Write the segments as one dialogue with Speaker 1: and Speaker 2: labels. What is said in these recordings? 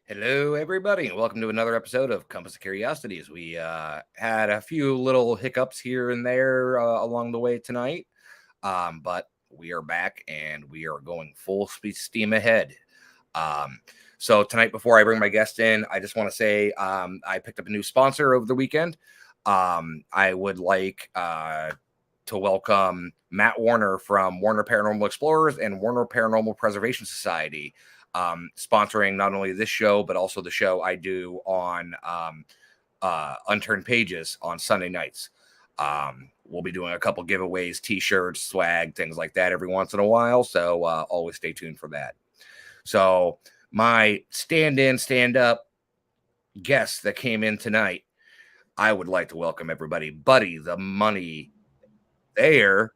Speaker 1: Hello, everybody, and welcome to another episode of Compass of Curiosities. We had a few little hiccups here and there along the way tonight, but we are back and we are going full steam ahead. Um, so tonight, before I bring my guest in, I just want to say I picked up a new sponsor over the weekend. I would like to welcome Matt Warner from Warner Paranormal Explorers and Warner Paranormal Preservation Society, sponsoring not only this show, but also the show I do on Unturned Pages on Sunday nights. We'll be doing a couple giveaways, t-shirts, swag, things like that every once in a while. So always stay tuned for that. So my stand-in, stand-up guest that came in tonight, I would like to welcome everybody, Buddy the Money Thayer.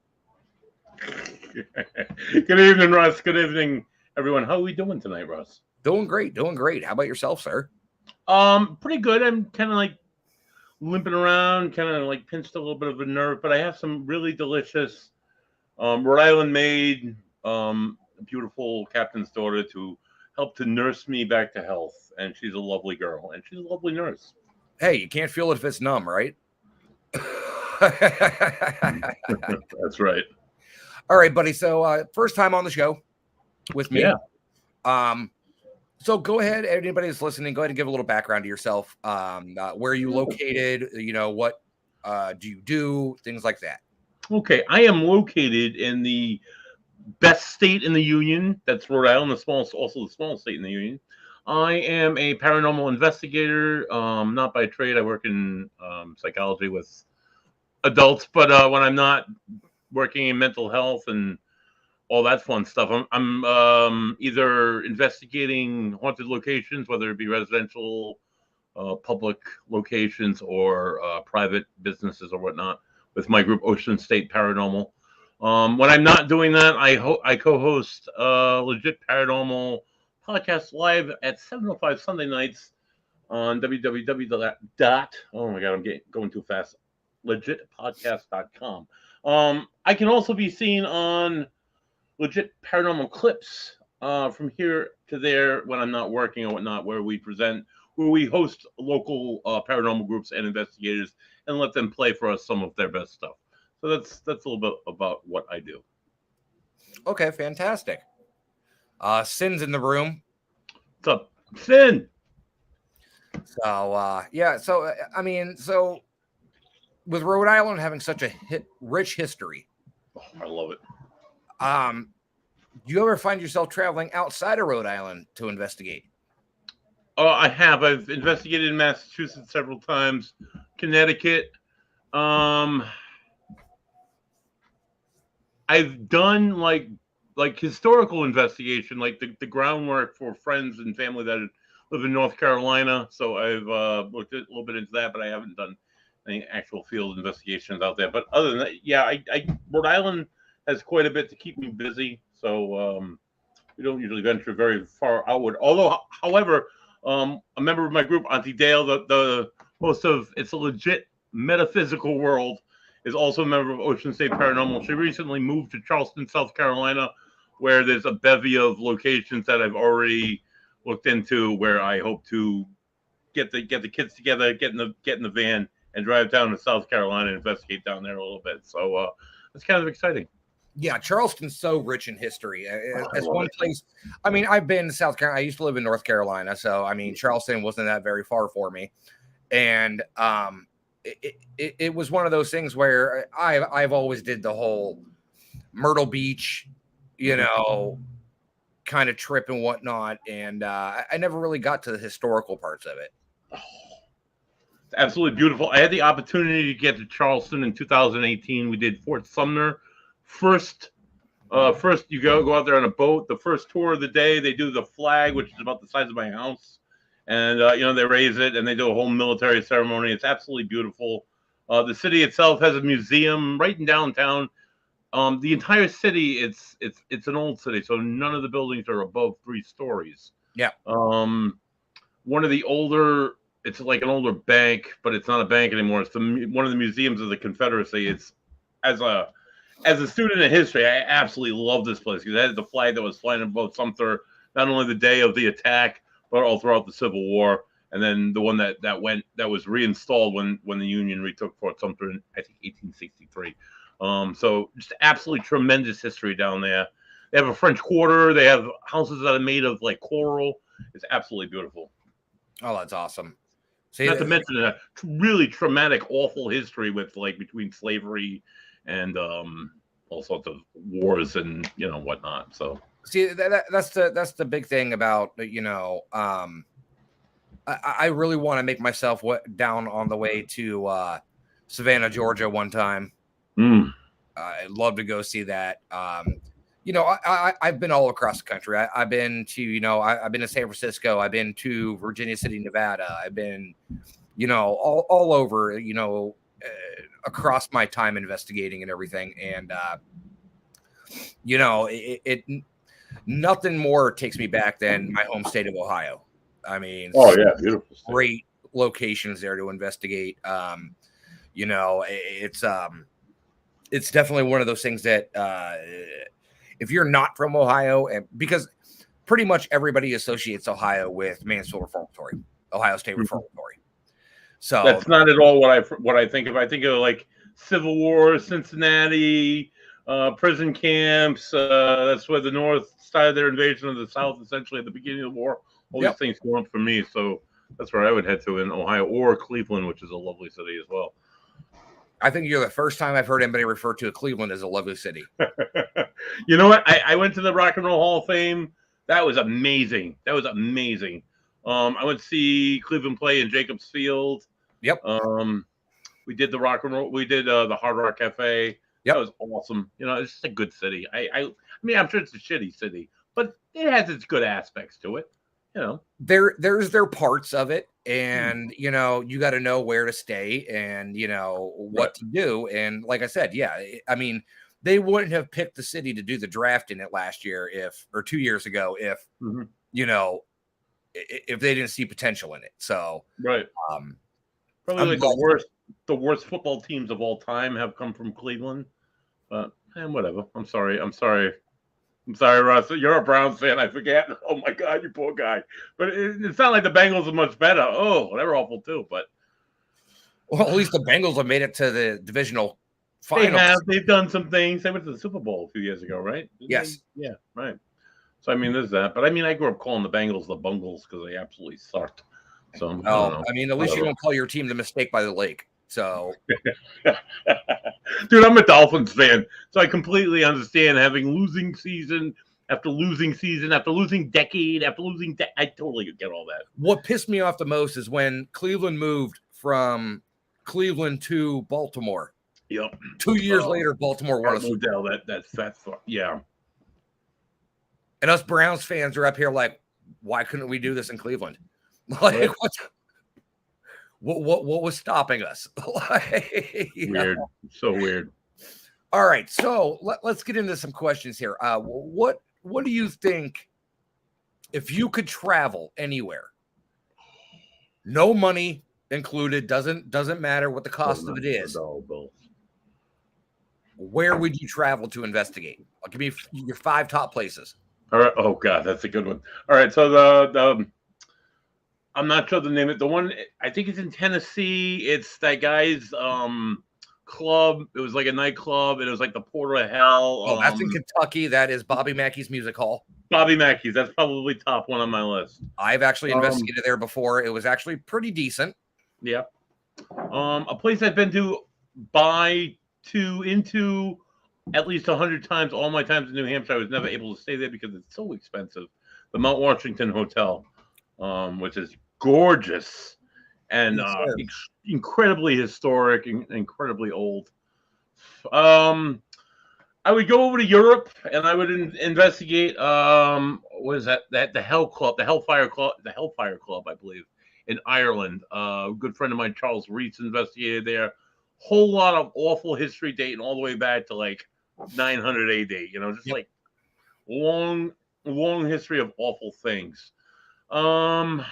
Speaker 2: Good evening, Russ. Good evening, everyone. How are we doing tonight, Russ?
Speaker 1: Doing great, doing great. How about yourself, sir?
Speaker 2: Pretty good. I'm kind of like limping around, kind of like pinched a little bit of a nerve, but I have some really delicious Rhode Island made beautiful captain's daughter to help to nurse me back to health, and she's a lovely girl, and she's a lovely nurse.
Speaker 1: Hey, you can't feel it if it's numb, right?
Speaker 2: That's right.
Speaker 1: All right, buddy. So first time on the show with me.
Speaker 2: Yeah.
Speaker 1: So go ahead, anybody that's listening, go ahead and give a little background to yourself. Where are you located? You know, what do you do? Things like that.
Speaker 2: Okay, I am located in the best state in the union. That's Rhode Island, also the smallest state in the union. I am a paranormal investigator, not by trade. I work in psychology with adults, but when I'm not working in mental health and all that fun stuff, I'm either investigating haunted locations, whether it be residential, public locations, or private businesses or whatnot, with my group Ocean State Paranormal. When I'm not doing that, I co-host Legit Paranormal podcast live at 7:05 Sunday nights on www. Oh my God, I'm going too fast. legitpodcast.com. I can also be seen on Legit Paranormal Clips from here to there when I'm not working or whatnot, where we host local paranormal groups and investigators and let them play for us some of their best stuff. So that's a little bit about what I do.
Speaker 1: Okay, fantastic. Sin's in the room.
Speaker 2: What's up, Sin?
Speaker 1: So yeah, so I mean, so with Rhode Island having such a rich history,
Speaker 2: I love it.
Speaker 1: Do you ever find yourself traveling outside of Rhode Island to investigate?
Speaker 2: I have. I've investigated in Massachusetts several times, Connecticut. I've done like historical investigation, like the groundwork for friends and family that live in North Carolina. So I've looked a little bit into that, but I haven't done any actual field investigations out there. But other than that, yeah, Rhode Island has quite a bit to keep me busy. So we don't usually venture very far outward. However, a member of my group, Auntie Dale, the host of It's a Legit Metaphysical World, is also a member of Ocean State Paranormal. She recently moved to Charleston, South Carolina, where there's a bevy of locations that I've already looked into, where I hope to get the kids together, get in the van, and drive down to South Carolina and investigate down there a little bit. So it's kind of exciting.
Speaker 1: Yeah, Charleston's so rich in history. As one place, I mean, I've been to South Carolina. I used to live in North Carolina, so I mean, Charleston wasn't that very far for me, and it was one of those things where I've always did the whole Myrtle Beach, you know, kind of trip and whatnot, and I never really got to the historical parts of it.
Speaker 2: It's absolutely beautiful. I had the opportunity to get to Charleston in 2018. We did Fort Sumner. First, you go out there on a boat. The first tour of the day, they do the flag, which is about the size of my house, and they raise it and they do a whole military ceremony. It's absolutely beautiful. The city itself has a museum right in downtown. The entire city, it's an old city, so none of the buildings are above 3 stories.
Speaker 1: Yeah.
Speaker 2: One of the older, it's like an older bank, but it's not a bank anymore. It's one of the museums of the Confederacy. It's as a student of history, I absolutely love this place because it had the flag that was flying above Sumter, not only the day of the attack, all throughout the Civil War, and then the one that was reinstalled when the Union retook Fort Sumter in, I think, 1863. So just absolutely tremendous history down there. They have a French Quarter. They have houses that are made of like coral. It's absolutely beautiful.
Speaker 1: Oh, that's awesome. See,
Speaker 2: Not to mention a really traumatic, awful history with like between slavery and all sorts of wars and whatnot. So
Speaker 1: that's the big thing about I really want to make myself down on the way to Savannah, Georgia one time. I'd love to go see that. I've been all across the country. I've been to, I've been to San Francisco. I've been to Virginia City, Nevada. I've been, all over, across my time investigating and everything. And, nothing more takes me back than my home state of Ohio. I mean,
Speaker 2: oh yeah, beautiful state.
Speaker 1: Great locations there to investigate. It's definitely one of those things that if you're not from Ohio, and because pretty much everybody associates Ohio with Mansfield Reformatory, Ohio State Reformatory. So
Speaker 2: that's not at all what I think of. I think of like Civil War, Cincinnati, prison camps. That's where the North started their invasion of the South, essentially at the beginning of the war. All these things go up for me, so that's where I would head to in Ohio, or Cleveland, which is a lovely city as well.
Speaker 1: I think you're the first time I've heard anybody refer to Cleveland as a lovely city.
Speaker 2: You know what? I went to the Rock and Roll Hall of Fame. That was amazing. I went to see Cleveland play in Jacobs Field.
Speaker 1: Yep.
Speaker 2: We did the Rock and Roll. We did the Hard Rock Cafe.
Speaker 1: Yep.
Speaker 2: That was awesome. It's just a good city. I mean, I'm sure it's a shitty city, but it has its good aspects to it.
Speaker 1: There's their parts of it, and you got to know where to stay and what to do. And like I said, I mean, they wouldn't have picked the city to do the draft in it last year or 2 years ago if if they didn't see potential in it. So
Speaker 2: right. Probably like the worst football teams of all time have come from Cleveland. But whatever. I'm sorry, Russ. You're a Browns fan. I forget. Oh my God, you poor guy. But it's not like the Bengals are much better. Oh, they're awful too. But
Speaker 1: at least the Bengals have made it to the divisional finals.
Speaker 2: They have. They've done some things. They went to the Super Bowl a few years ago, right?
Speaker 1: Yes.
Speaker 2: Yeah. Right. So I mean, there's that. But I mean, I grew up calling the Bengals the Bungles because they absolutely sucked. So
Speaker 1: I mean, at least you don't call your team the Mistake by the Lake. So,
Speaker 2: dude, I'm a Dolphins fan, so I completely understand having losing season after losing season after losing decade after losing. I totally get all that.
Speaker 1: What pissed me off the most is when Cleveland moved from Cleveland to Baltimore.
Speaker 2: Yep.
Speaker 1: 2 years later, Baltimore won a Super Bowl.
Speaker 2: That's yeah.
Speaker 1: And us Browns fans are up here like, why couldn't we do this in Cleveland? Like, what was stopping us?
Speaker 2: Weird. So weird.
Speaker 1: All right, so let's get into some questions here. What do you think if you could travel anywhere, no money included, doesn't matter what the cost of it is, where would you travel to investigate? I'll give you your 5 top places.
Speaker 2: All right. Oh God, that's a good one. All right, so the I'm not sure the name of it. The one, I think it's in Tennessee. It's that guy's club. It was like a nightclub. It was like the Porter of Hell.
Speaker 1: Oh, that's in Kentucky. That is Bobby Mackey's Music Hall.
Speaker 2: Bobby Mackey's. That's probably top one on my list.
Speaker 1: I've actually investigated there before. It was actually pretty decent.
Speaker 2: Yeah. A place I've been to into at least 100 times. All my times in New Hampshire, I was never able to stay there because it's so expensive. The Mount Washington Hotel. Which is gorgeous and incredibly historic and incredibly old. I would go over to Europe and I would investigate. What is that? The Hellfire Club, I believe, in Ireland. A good friend of mine, Charles Reitz, investigated there. Whole lot of awful history dating all the way back to like 900 AD. Like long history of awful things. I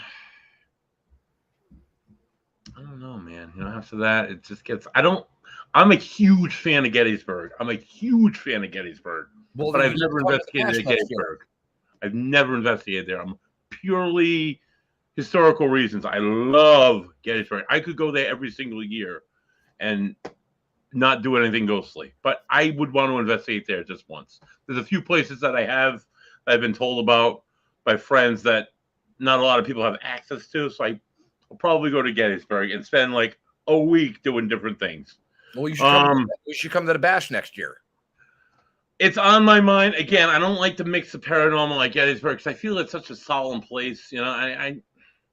Speaker 2: don't know, man. After that, it just gets. I'm a huge fan of Gettysburg. Well, but I've never investigated at Gettysburg. I've never investigated there. I'm purely historical reasons. I love Gettysburg. I could go there every single year and not do anything ghostly, but I would want to investigate there just once. There's a few places that I've been told about by friends that not a lot of people have access to, so I'll probably go to Gettysburg and spend like a week doing different things.
Speaker 1: Well, you should come to the bash next year.
Speaker 2: It's on my mind. Again, I don't like to mix the paranormal like Gettysburg because I feel it's such a solemn place. I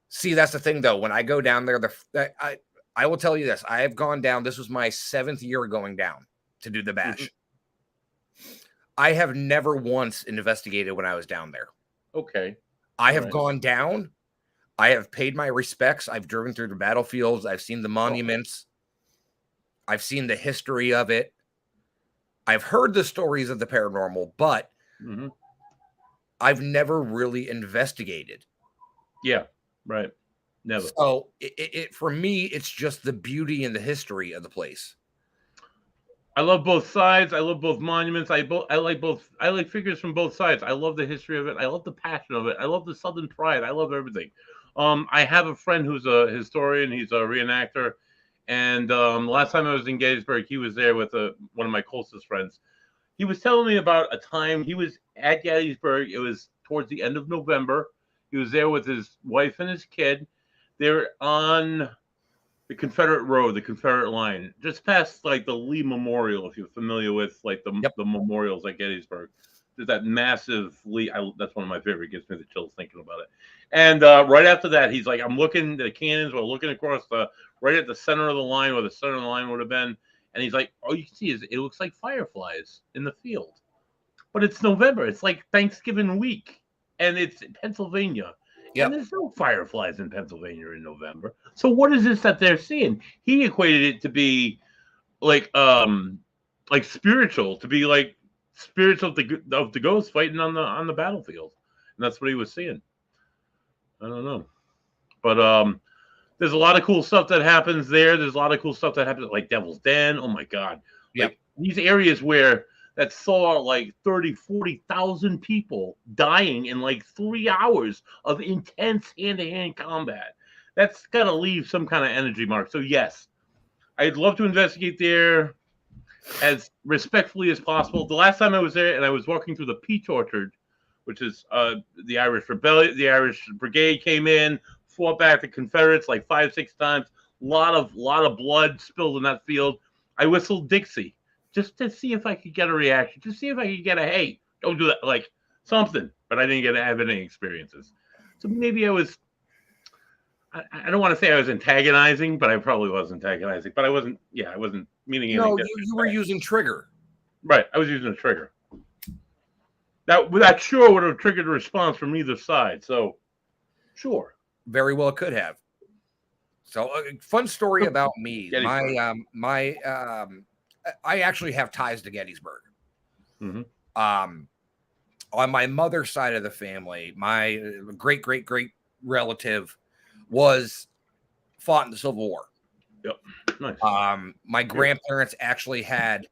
Speaker 1: See, that's the thing, though. When I go down there, I will tell you this. I have gone down. This was my 7th year going down to do the bash. Mm-hmm. I have never once investigated when I was down there.
Speaker 2: Okay.
Speaker 1: I have gone down. I have paid my respects. I've driven through the battlefields. I've seen the monuments. I've seen the history of it. I've heard the stories of the paranormal, but I've never really investigated.
Speaker 2: Yeah, right. Never.
Speaker 1: So it for me, it's just the beauty and the history of the place.
Speaker 2: I love both sides. I love both monuments. I like both. I like figures from both sides. I love the history of it. I love the passion of it. I love the Southern pride. I love everything. I have a friend who's a historian. He's a reenactor. And last time I was in Gettysburg, he was there with one of my closest friends. He was telling me about a time he was at Gettysburg. It was towards the end of November. He was there with his wife and his kid. They're on the Confederate Road, the Confederate line, just past like the Lee Memorial, if you're familiar with like the memorials at Gettysburg. There's that massive Lee. That's one of my favorite. Gives me the chills thinking about it. And right after that, he's like, I'm looking, the cannons were looking across right at the center of the line where the center of the line would have been. And he's like, all you can see is it looks like fireflies in the field. But it's November. It's like Thanksgiving week. And it's Pennsylvania. Yep. And there's no fireflies in Pennsylvania in November. So what is this that they're seeing? He equated it to be like spiritual, to be like spirits of the ghosts fighting on the battlefield. And that's what he was seeing. I don't know. But there's a lot of cool stuff that happens there. There's a lot of cool stuff that happens like Devil's Den. Oh my God.
Speaker 1: Yep.
Speaker 2: Like these areas that saw like 30, 40,000 people dying in like 3 hours of intense hand-to-hand combat. That's got to leave some kind of energy mark. So yes, I'd love to investigate there as respectfully as possible. The last time I was there and I was walking through the peach orchard, which is the Irish Rebellion, the Irish Brigade came in, fought back the Confederates like 5-6 times. A lot of blood spilled in that field. I whistled Dixie just to see if I could get a reaction, to see if I could get a hey, don't do that, like something. But I didn't get to have any experiences. So maybe I was. I don't want to say I was antagonizing, but I probably was antagonizing. But I wasn't. Yeah, I wasn't meaning anything.
Speaker 1: No, you were using trigger.
Speaker 2: Right, I was using a trigger. That sure would have triggered a response from either side. So, sure.
Speaker 1: Very well could have. So, fun story about me. I actually have ties to Gettysburg.
Speaker 2: Mm-hmm.
Speaker 1: On my mother's side of the family, my great relative fought in the Civil War.
Speaker 2: Yep. Nice.
Speaker 1: My grandparents actually had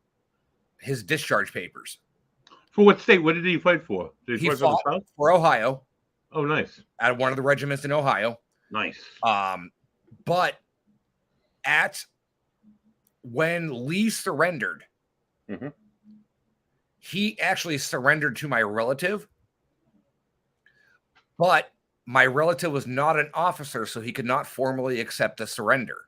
Speaker 1: his discharge papers.
Speaker 2: For what state? What did he fight for? Did
Speaker 1: he fought for Ohio.
Speaker 2: Oh, nice.
Speaker 1: At one of the regiments in Ohio.
Speaker 2: Nice.
Speaker 1: But when Lee surrendered, he actually surrendered to my relative. But my relative was not an officer, so he could not formally accept the surrender.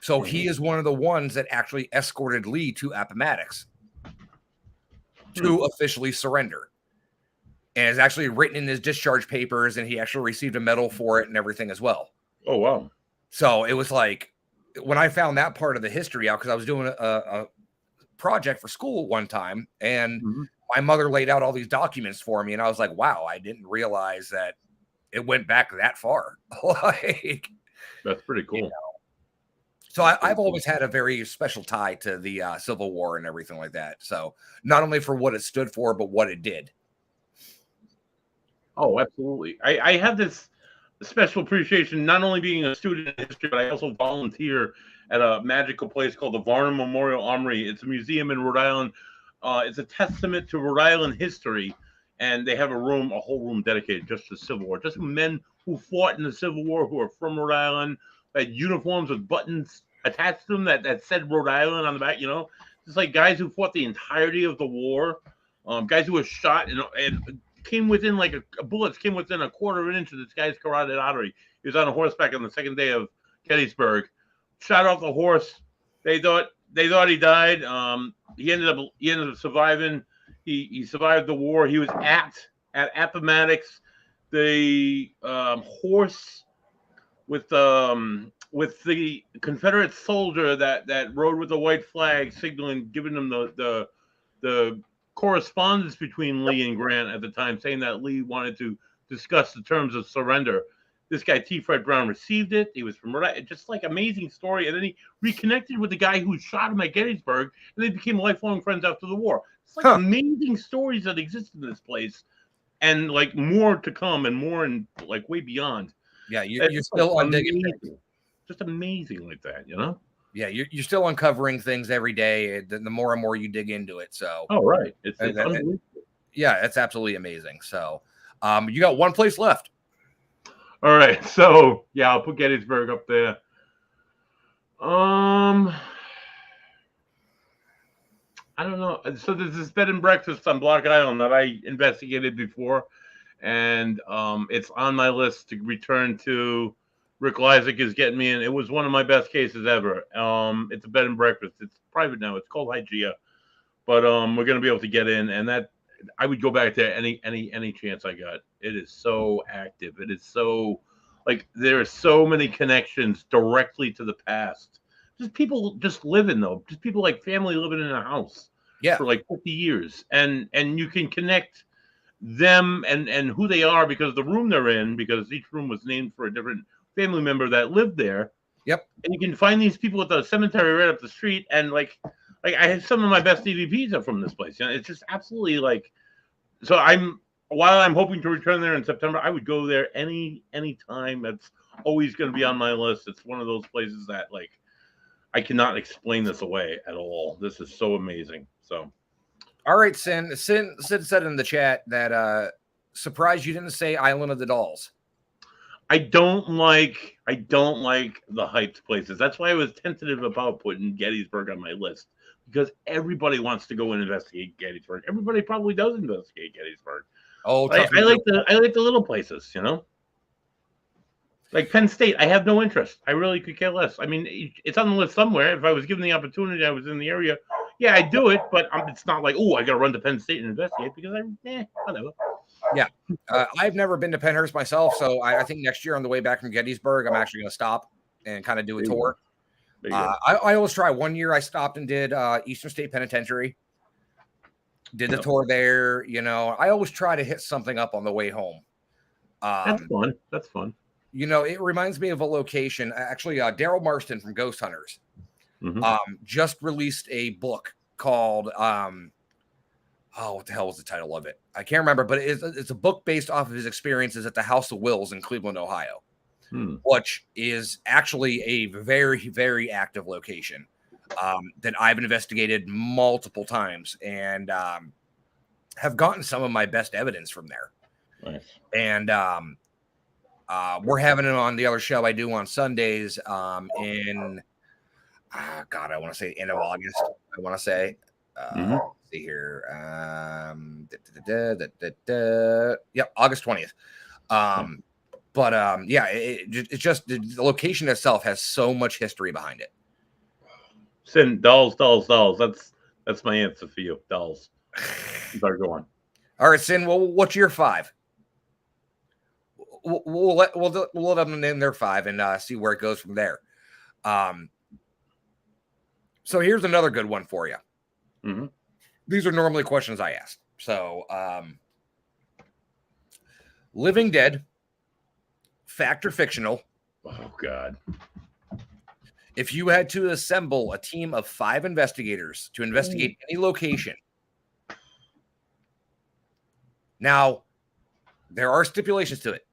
Speaker 1: So he is one of the ones that actually escorted Lee to Appomattox to officially surrender. And it's actually written in his discharge papers, and he actually received a medal for it and everything as well.
Speaker 2: Oh, wow.
Speaker 1: So it was like, when I found that part of the history out, because I was doing a project for school one time, and my mother laid out all these documents for me, and I was like, wow, I didn't realize that it went back that far. Like,
Speaker 2: that's pretty cool.
Speaker 1: So I've always had a very special tie to the Civil War and everything like that. So not only for what it stood for, but what it did.
Speaker 2: Oh, absolutely. I have this special appreciation, not only being a student in history, but I also volunteer at a magical place called the Varnum Memorial Armory. It's a museum in Rhode Island. It's a testament to Rhode Island history. and they have a whole room dedicated just to the Civil War, just men who fought in the Civil War, who are from Rhode Island, had uniforms with buttons attached to them that said Rhode Island on the back. Just like guys who fought the entirety of the war, guys who were shot and came within bullets came within a quarter of an inch of this guy's carotid artery. He was on a horseback on the second day of Gettysburg, shot off the horse. They thought he died. He ended up surviving. He survived the war. He was at Appomattox. The horse with the Confederate soldier that rode with the white flag, signaling, giving them the correspondence between Lee and Grant at the time, saying that Lee wanted to discuss the terms of surrender. This guy, T. Fred Brown, received it. He was from Rhode Island. Just like amazing story. And then he reconnected with the guy who shot him at Gettysburg, and they became lifelong friends after the war. It's like amazing stories that exist in this place, and like more to come, and more and like way beyond.
Speaker 1: Yeah, you're still on digging.
Speaker 2: Just amazing like that,
Speaker 1: Yeah, you're still uncovering things every day. The more and more you dig into it. So,
Speaker 2: right, it's unbelievable.
Speaker 1: Yeah, it's absolutely amazing. So, you got one place left.
Speaker 2: All right, so yeah, I'll put Gettysburg up there. I don't know. So there's this bed and breakfast on Block Island that I investigated before, and it's on my list to return to. Rick Lysak is getting me in. It was one of my best cases ever. It's a bed and breakfast. It's private now. It's called Hygeia, but we're gonna be able to get in, and that I would go back there any chance I got. It is so active. It is so there are so many connections directly to the past. Just people just living though. Just people like family living in a house for like 50 years, and you can connect them and who they are because the room they're in, because each room was named for a different family member that lived there.
Speaker 1: Yep.
Speaker 2: And you can find these people at the cemetery right up the street, and like I have some of my best EVPs are from this place. It's just absolutely so while I'm hoping to return there in September, I would go there any time. That's always going to be on my list. It's one of those places that I cannot explain this away at all. This is so amazing. So,
Speaker 1: all right, Sin said in the chat that surprised you didn't say Island of the Dolls.
Speaker 2: I don't like the hyped places. That's why I was tentative about putting Gettysburg on my list, because everybody wants to go and investigate Gettysburg. Everybody probably does investigate Gettysburg.
Speaker 1: Oh,
Speaker 2: I like the little places, Like Penn State, I have no interest. I really could care less. I mean, it's on the list somewhere. If I was given the opportunity, I was in the area. Yeah, I'd do it, but it's not like, I got to run to Penn State and investigate, because whatever.
Speaker 1: Yeah, I've never been to Pennhurst myself, so I think next year on the way back from Gettysburg, I'm actually going to stop and kind of do a tour. I always try. One year I stopped and did Eastern State Penitentiary. Did the tour there. I always try to hit something up on the way home.
Speaker 2: That's fun. That's fun.
Speaker 1: It reminds me of a location. Actually, Daryl Marston from Ghost Hunters just released a book called what the hell was the title of it? I can't remember, but it's a book based off of his experiences at the House of Wills in Cleveland, Ohio, which is actually a very, very active location that I've investigated multiple times and have gotten some of my best evidence from there.
Speaker 2: Nice.
Speaker 1: And we're having it on the other show I do on Sundays in, I want to say end of August. I want to say. See here. Yep, August 20th. It's just the location itself has so much history behind it.
Speaker 2: Sin, dolls. That's my answer for you. Dolls. Better go on.
Speaker 1: All right, Sin. Well, what's your 5? We'll let them name their 5 and see where it goes from there. So here's another good one for you. These are normally questions I ask. So, living dead, fact or fictional?
Speaker 2: Oh, God.
Speaker 1: If you had to assemble a team of 5 investigators to investigate any location. Now, there are stipulations to it.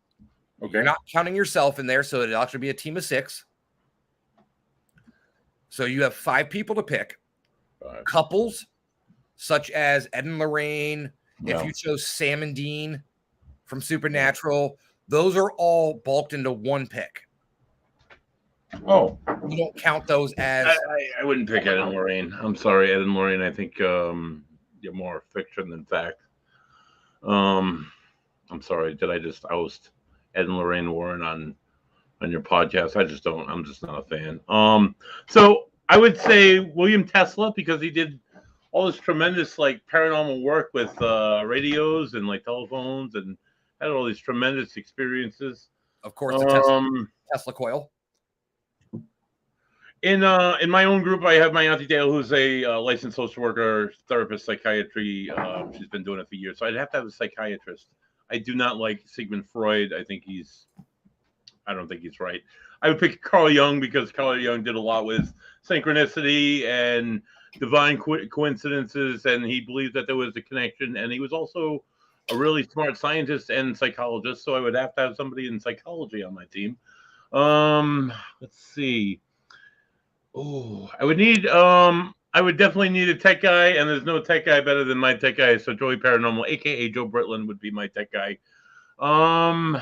Speaker 1: Okay. You're not counting yourself in there, so it'll actually be a team of 6. So you have 5 people to pick. Couples such as Ed and Lorraine, If
Speaker 2: Yeah.
Speaker 1: you chose Sam and Dean from Supernatural, those are all bulked into one pick.
Speaker 2: Oh,
Speaker 1: You don't count those as
Speaker 2: I wouldn't pick Ed and Lorraine. I'm sorry, Ed and Lorraine. I think you're more fiction than fact. Um, I'm sorry. Did I just oust Ed and Lorraine Warren on your podcast? I just don't. I'm just not a fan. So I would say William Tesla because he did all this tremendous like paranormal work with radios and like telephones and had all these tremendous experiences.
Speaker 1: of course the
Speaker 2: Um,
Speaker 1: Tesla coil.
Speaker 2: in my own group, I have my auntie Dale, who's a licensed social worker, therapist, psychiatry. She's been doing it for years, so I'd have to have a psychiatrist. I do not like Sigmund Freud. I don't think he's right. I would pick Carl Jung because Carl Jung did a lot with synchronicity and divine coincidences, and he believed that there was a connection. And he was also a really smart scientist and psychologist, so I would have to have somebody in psychology on my team. Let's see. Oh, I would definitely need a tech guy, and there's no tech guy better than my tech guy. So Joey Paranormal, aka Joe Britland, would be my tech guy. Um,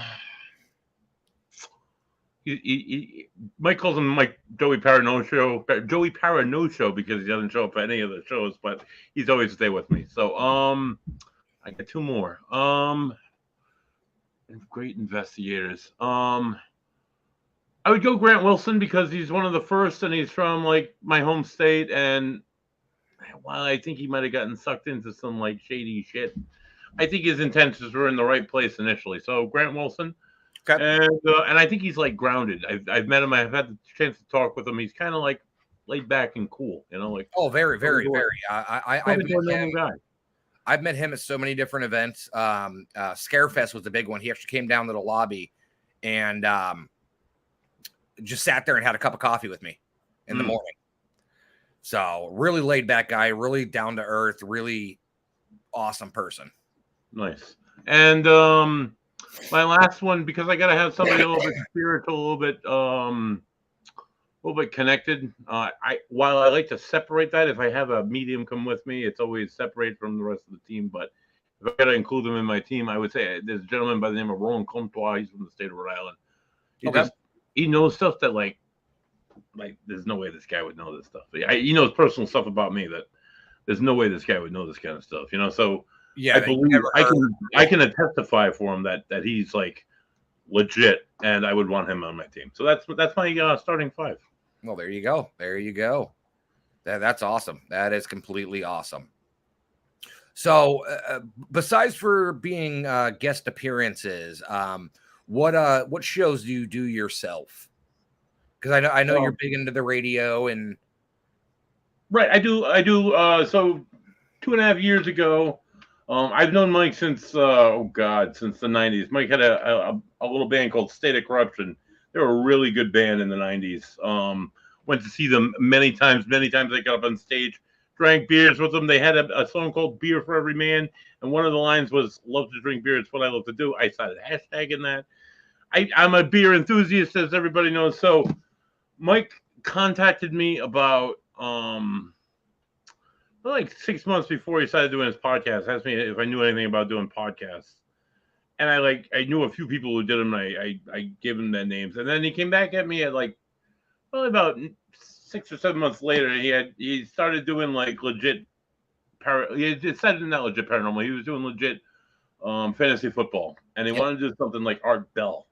Speaker 2: Mike calls him Mike Joey Parano Show because he doesn't show up for any of the shows, but he's always stay with me. So I got two more. Great investigators. I would go Grant Wilson because he's one of the first, and he's from like my home state. And while I think he might have gotten sucked into some like shady shit, I think his intentions were in the right place initially. So Grant Wilson,
Speaker 1: Okay.
Speaker 2: and I think he's like grounded. I've met him. I've had the chance to talk with him. He's kind of like laid back and cool, like
Speaker 1: Very, very, very. I've met him at so many different events. Scarefest was the big one. He actually came down to the lobby and just sat there and had a cup of coffee with me in the morning. So really laid back guy, really down to earth, really awesome person.
Speaker 2: Nice. And my last one, because I gotta have somebody a little bit spiritual, a little bit connected. While I like to separate that, if I have a medium come with me, it's always separate from the rest of the team. But if I gotta include them in my team, I would say there's a gentleman by the name of Roland Comtois. He's from the state of Rhode Island. He knows stuff that like there's no way this guy would know this stuff. He knows personal stuff about me that there's no way this guy would know this kind of stuff. So
Speaker 1: yeah,
Speaker 2: I believe I can testify for him that he's like legit, and I would want him on my team. So that's my starting five.
Speaker 1: Well, there you go. There you go. That's awesome. That is completely awesome. So, besides for being guest appearances, what shows do you do yourself? Because I know you're big into the radio and
Speaker 2: right. I do. So 2.5 years ago, I've known Mike since since the '90s. Mike had a little band called State of Corruption. They were a really good band in the '90s. Went to see them many times. Many times I got up on stage, drank beers with them. They had a song called "Beer for Every Man," and one of the lines was "Love to drink beer. It's what I love to do." I started hashtagging that. I'm a beer enthusiast, as everybody knows. So Mike contacted me about like 6 months before he started doing his podcast. Asked me if I knew anything about doing podcasts, and I knew a few people who did them. And I gave him their names, and then he came back at me at like probably about 6 or 7 months later. He started doing like legit he decided not legit paranormal. He was doing legit fantasy football, and he wanted to do something like Art Bell.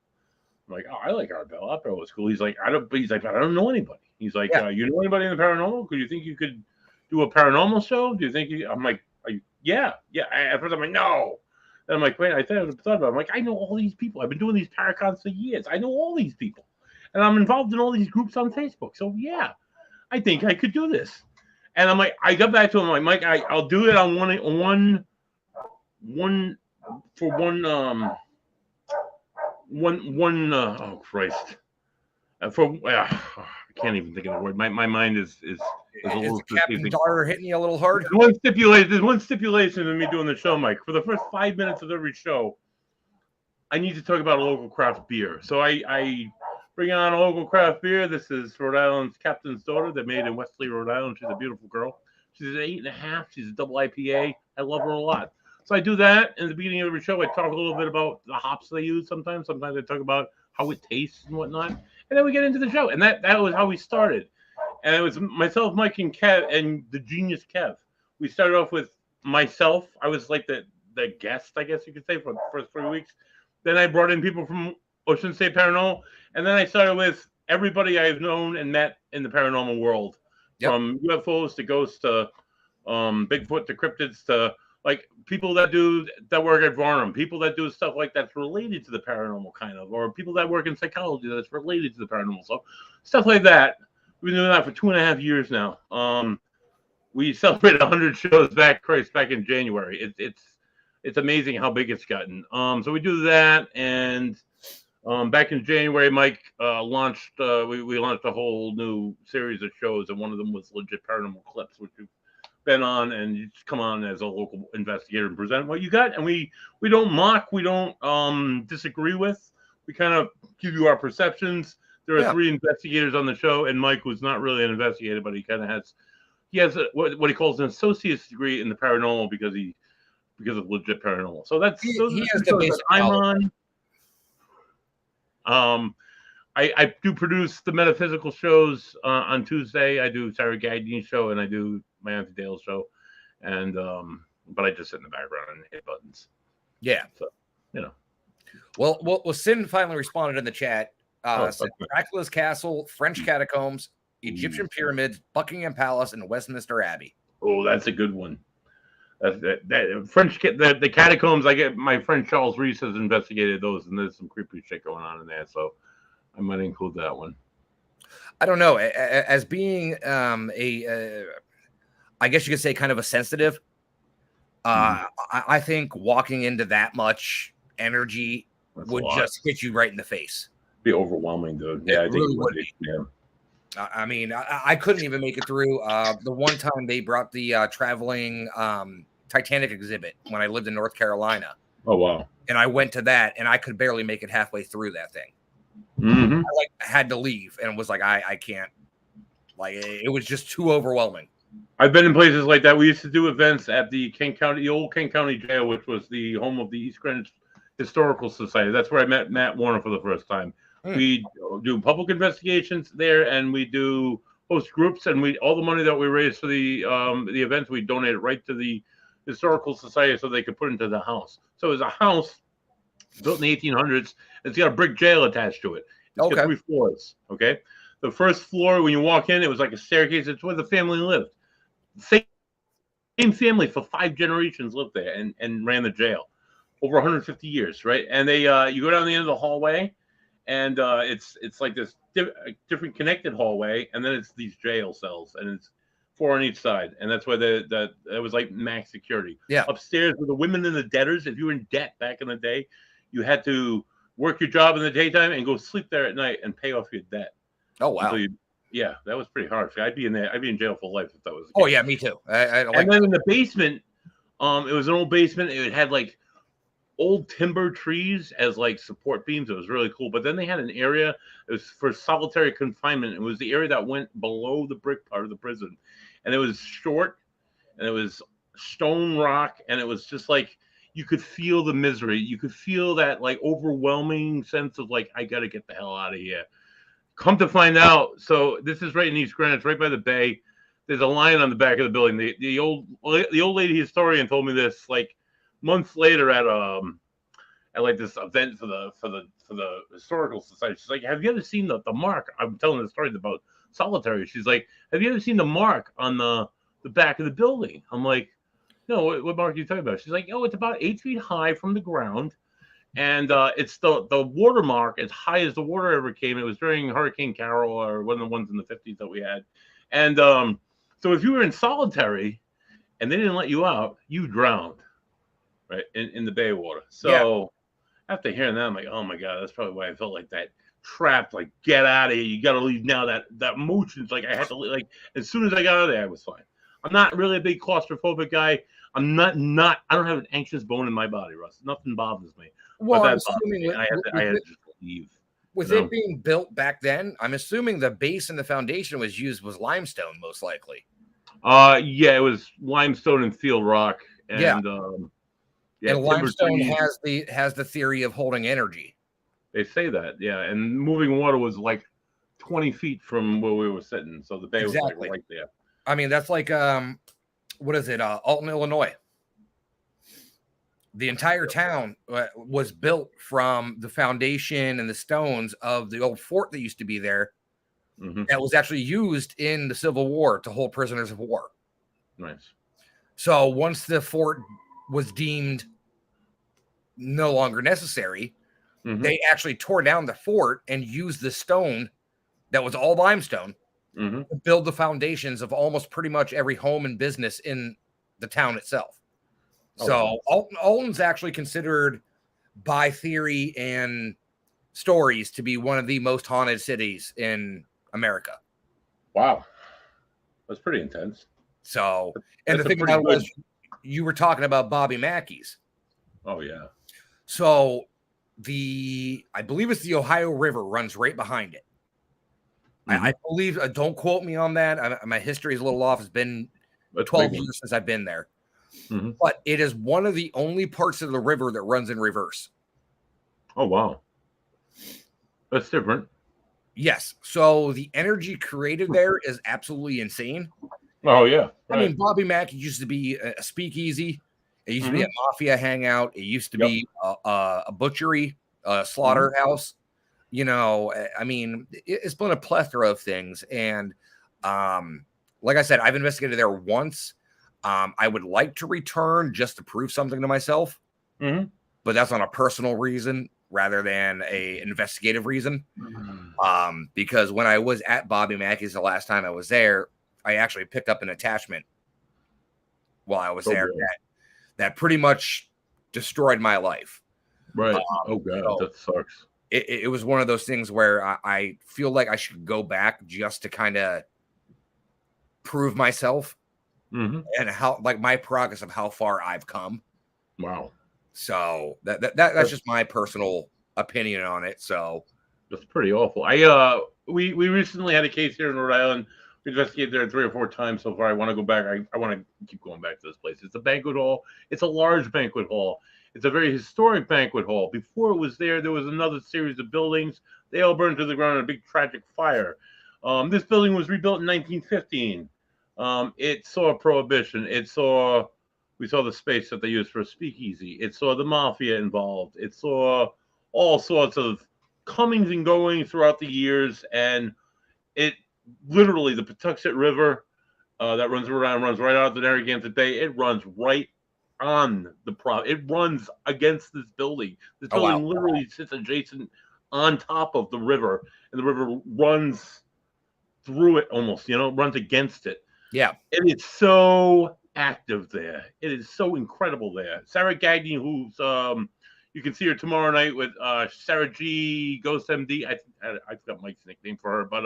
Speaker 2: I'm like, oh, I like Art Bell. Art Bell was cool. He's like, I don't know anybody. He's like, you know anybody in the paranormal? Could you think you could do a paranormal show? Do you think I'm like, yeah. At first I'm like, no. And I'm like, wait, I thought about it. I'm like, I know all these people. I've been doing these paracons for years. I know all these people. And I'm involved in all these groups on Facebook. So yeah, I think I could do this. And I'm like, I got back to him. I'm like, Mike, I'll do it on one oh Christ. I can't even think of the word. My mind is a little
Speaker 1: Captain Daughter hitting you a little hard.
Speaker 2: There's one stipulation in me doing the show, Mike. For the first 5 minutes of every show, I need to talk about a local craft beer. So I bring on a local craft beer. This is Rhode Island's Captain's Daughter. They're made in Wesley, Rhode Island. She's a beautiful girl. She's an 8.5. She's a double IPA. I love her a lot. So I do that in the beginning of every show. I talk a little bit about the hops they use sometimes. Sometimes I talk about how it tastes and whatnot. And then we get into the show. And that was how we started. And it was myself, Mike, and Kev, and the genius Kev. We started off with myself. I was like the guest, I guess you could say, for the first 3 weeks. Then I brought in people from Ocean State Paranormal. And then I started with everybody I've known and met in the paranormal world.
Speaker 1: Yep.
Speaker 2: From UFOs to ghosts to Bigfoot to cryptids to like people that work at Varnum, people that do stuff like that's related to the paranormal kind of, or people that work in psychology that's related to the paranormal. So stuff like that. We've been doing that for 2.5 years now. We celebrated 100 shows back in January. It's amazing how big it's gotten. So we do that, and back in January, Mike launched. We launched a whole new series of shows, and one of them was Legit Paranormal Clips, which you've been on, and you just come on as a local investigator and present what you got. And we don't mock, we don't disagree with. We kind of give you our perceptions. There are 3 investigators on the show, and Mike was not really an investigator, but he kind of has what he calls an associate's degree in the paranormal because of Legit Paranormal. So that's
Speaker 1: he
Speaker 2: those are
Speaker 1: has
Speaker 2: the
Speaker 1: the
Speaker 2: shows
Speaker 1: basic
Speaker 2: that I'm
Speaker 1: knowledge.
Speaker 2: on. I do produce the metaphysical shows on Tuesday. I do Sarah Gagne's show and I do my Auntie Dale's show, and but I just sit in the background and hit buttons.
Speaker 1: Yeah.
Speaker 2: So you know.
Speaker 1: Well, Sin finally responded in the chat. Said Dracula's Castle, French Catacombs, Egyptian Pyramids, Buckingham Palace, and Westminster Abbey.
Speaker 2: Oh, that's a good one. The catacombs. I get my friend Charles Reese has investigated those, and there's some creepy shit going on in there. So I might include that one.
Speaker 1: I don't know. As being I guess you could say kind of a sensitive. I think walking into that much energy would just hit you right in the face.
Speaker 2: Be overwhelming, dude. Yeah, I think
Speaker 1: really would be.
Speaker 2: Yeah.
Speaker 1: I mean, I couldn't even make it through. The one time they brought the traveling Titanic exhibit when I lived in North Carolina.
Speaker 2: Oh, wow.
Speaker 1: And I went to that, and I could barely make it halfway through that thing.
Speaker 2: Mm-hmm.
Speaker 1: I had to leave, and was like, I can't. Like, it was just too overwhelming.
Speaker 2: I've been in places like that. We used to do events at the old King County Jail, which was the home of the East Greenwich Historical Society. That's where I met Matt Warner for the first time. We do public investigations there, and we do host groups, and all the money that we raise for the events, we donate it right to the Historical Society so they could put it into the house. So it's a house built in the 1800s. It's got a brick jail attached to it. It's got 3 floors. Okay, the first floor, when you walk in, it was like a staircase. It's where the family lived. Same family for 5 generations lived there and ran the jail over 150 years, right? And they you go down the end of the hallway. And it's like this different connected hallway, and then it's these jail cells, and it's 4 on each side, and that's why that was like max security.
Speaker 1: Yeah.
Speaker 2: Upstairs were the women and the debtors. If you were in debt back in the day, you had to work your job in the daytime and go sleep there at night and pay off your debt.
Speaker 1: Oh wow.
Speaker 2: Yeah, that was pretty hard. I'd be in jail for life if that was.
Speaker 1: Oh yeah, me too.
Speaker 2: And then in the basement, it was an old basement. It had like old timber trees as like support beams. It was really cool. But then they had an area, it was for solitary confinement. It was the area that went below the brick part of the prison, and it was short, and it was stone rock, and it was just like you could feel the misery. You could feel that like overwhelming sense of like, I got to get the hell out of here. Come to find out, so this is right in East Greenwich, right by the bay. There's a lion on the back of the building. The old lady historian told me this like months later at like this event for the historical society. She's like, have you ever seen the mark? I'm telling the story about solitary. She's like, have you ever seen the mark on the back of the building? I'm like, no, what mark are you talking about? She's like, oh, it's about 8 feet high from the ground, and it's the watermark as high as the water ever came. It was during Hurricane Carol, or one of the ones in the 50s that we had. And so if you were in solitary and they didn't let you out, you drowned. Right in the bay water. So after hearing that, I'm like, oh my god, that's probably why I felt like that, trapped. Like, get out of here! You got to leave now. That motion's like I had to leave. Like as soon as I got out of there, I was fine. I'm not really a big claustrophobic guy. I'm not. I don't have an anxious bone in my body, Russ. Nothing bothers me.
Speaker 1: Well,
Speaker 2: but
Speaker 1: I'm assuming
Speaker 2: I had to just leave.
Speaker 1: With it being built back then, I'm assuming the base and the foundation was limestone, most likely.
Speaker 2: Yeah, it was limestone and field rock, and Yeah,
Speaker 1: And
Speaker 2: timber
Speaker 1: limestone
Speaker 2: trees.
Speaker 1: has the theory of holding energy.
Speaker 2: They say that, yeah. And moving water was like 20 feet from where we were sitting, so the bay was like
Speaker 1: Exactly.
Speaker 2: right there.
Speaker 1: I mean, that's like what is it? Alton, Illinois. The entire town was built from the foundation and the stones of the old fort that used to be there.
Speaker 2: Mm-hmm.
Speaker 1: That was actually used in the Civil War to hold prisoners of war.
Speaker 2: Nice.
Speaker 1: So once the fort was deemed no longer necessary,
Speaker 2: Mm-hmm.
Speaker 1: they actually tore down the fort and used the stone that was all limestone
Speaker 2: Mm-hmm.
Speaker 1: to build the foundations of almost pretty much every home and business in the town itself.
Speaker 2: Oh, wow.
Speaker 1: So Alton's actually considered by theory and stories to be one of the most haunted cities in America.
Speaker 2: Wow. That's pretty intense.
Speaker 1: So, and the
Speaker 2: That's a
Speaker 1: thing
Speaker 2: pretty
Speaker 1: about it
Speaker 2: good.
Speaker 1: was, you were talking about Bobby Mackey's.
Speaker 2: Oh, yeah.
Speaker 1: So I believe it's the Ohio River runs right behind it.
Speaker 2: Mm-hmm.
Speaker 1: I believe, don't quote me on that. My history is a little off. It's been
Speaker 2: That's
Speaker 1: 12 years since I've been there.
Speaker 2: Mm-hmm.
Speaker 1: But it is one of the only parts of the river that runs in reverse.
Speaker 2: Oh, wow. That's different.
Speaker 1: Yes. So the energy created there is absolutely insane.
Speaker 2: Oh, yeah.
Speaker 1: Right. I mean, Bobby Mackey used to be a speakeasy. It used to be a mafia hangout. It used to be a butchery, a slaughterhouse. You know, I mean, it's been a plethora of things. And like I said, I've investigated there once. I would like to return just to prove something to myself.
Speaker 2: Mm-hmm.
Speaker 1: But that's on a personal reason rather than a investigative reason. Because when I was at Bobby Mackey's the last time I was there, I actually picked up an attachment while I was there that pretty much destroyed my life.
Speaker 2: Right. Oh, God, so that sucks.
Speaker 1: It was one of those things where I feel like I should go back just to kind of prove myself and how, like, my progress of how far I've come.
Speaker 2: Wow.
Speaker 1: So that's just my personal opinion on it. So
Speaker 2: that's pretty awful. We recently had a case here in Rhode Island. We investigated there 3 or 4 times so far. I want to go back. I want to keep going back to this place. It's a banquet hall. It's a large banquet hall. It's a very historic banquet hall. Before it was there was another series of buildings. They all burned to the ground in a big tragic fire. This building was rebuilt in 1915. It saw Prohibition. We saw the space that they used for a speakeasy. It saw the mafia involved. It saw all sorts of comings and goings throughout the years. And it literally, the Patuxent River that runs right out of the Narragansett Bay, it runs right on it runs against this building. This building literally sits adjacent on top of the river, and the river runs through it almost, runs against it.
Speaker 1: Yeah.
Speaker 2: And it's so active there. It is so incredible there. Sarah Gagne, who's you can see her tomorrow night with Sarah G Ghost MD. I forgot Mike's nickname for her, but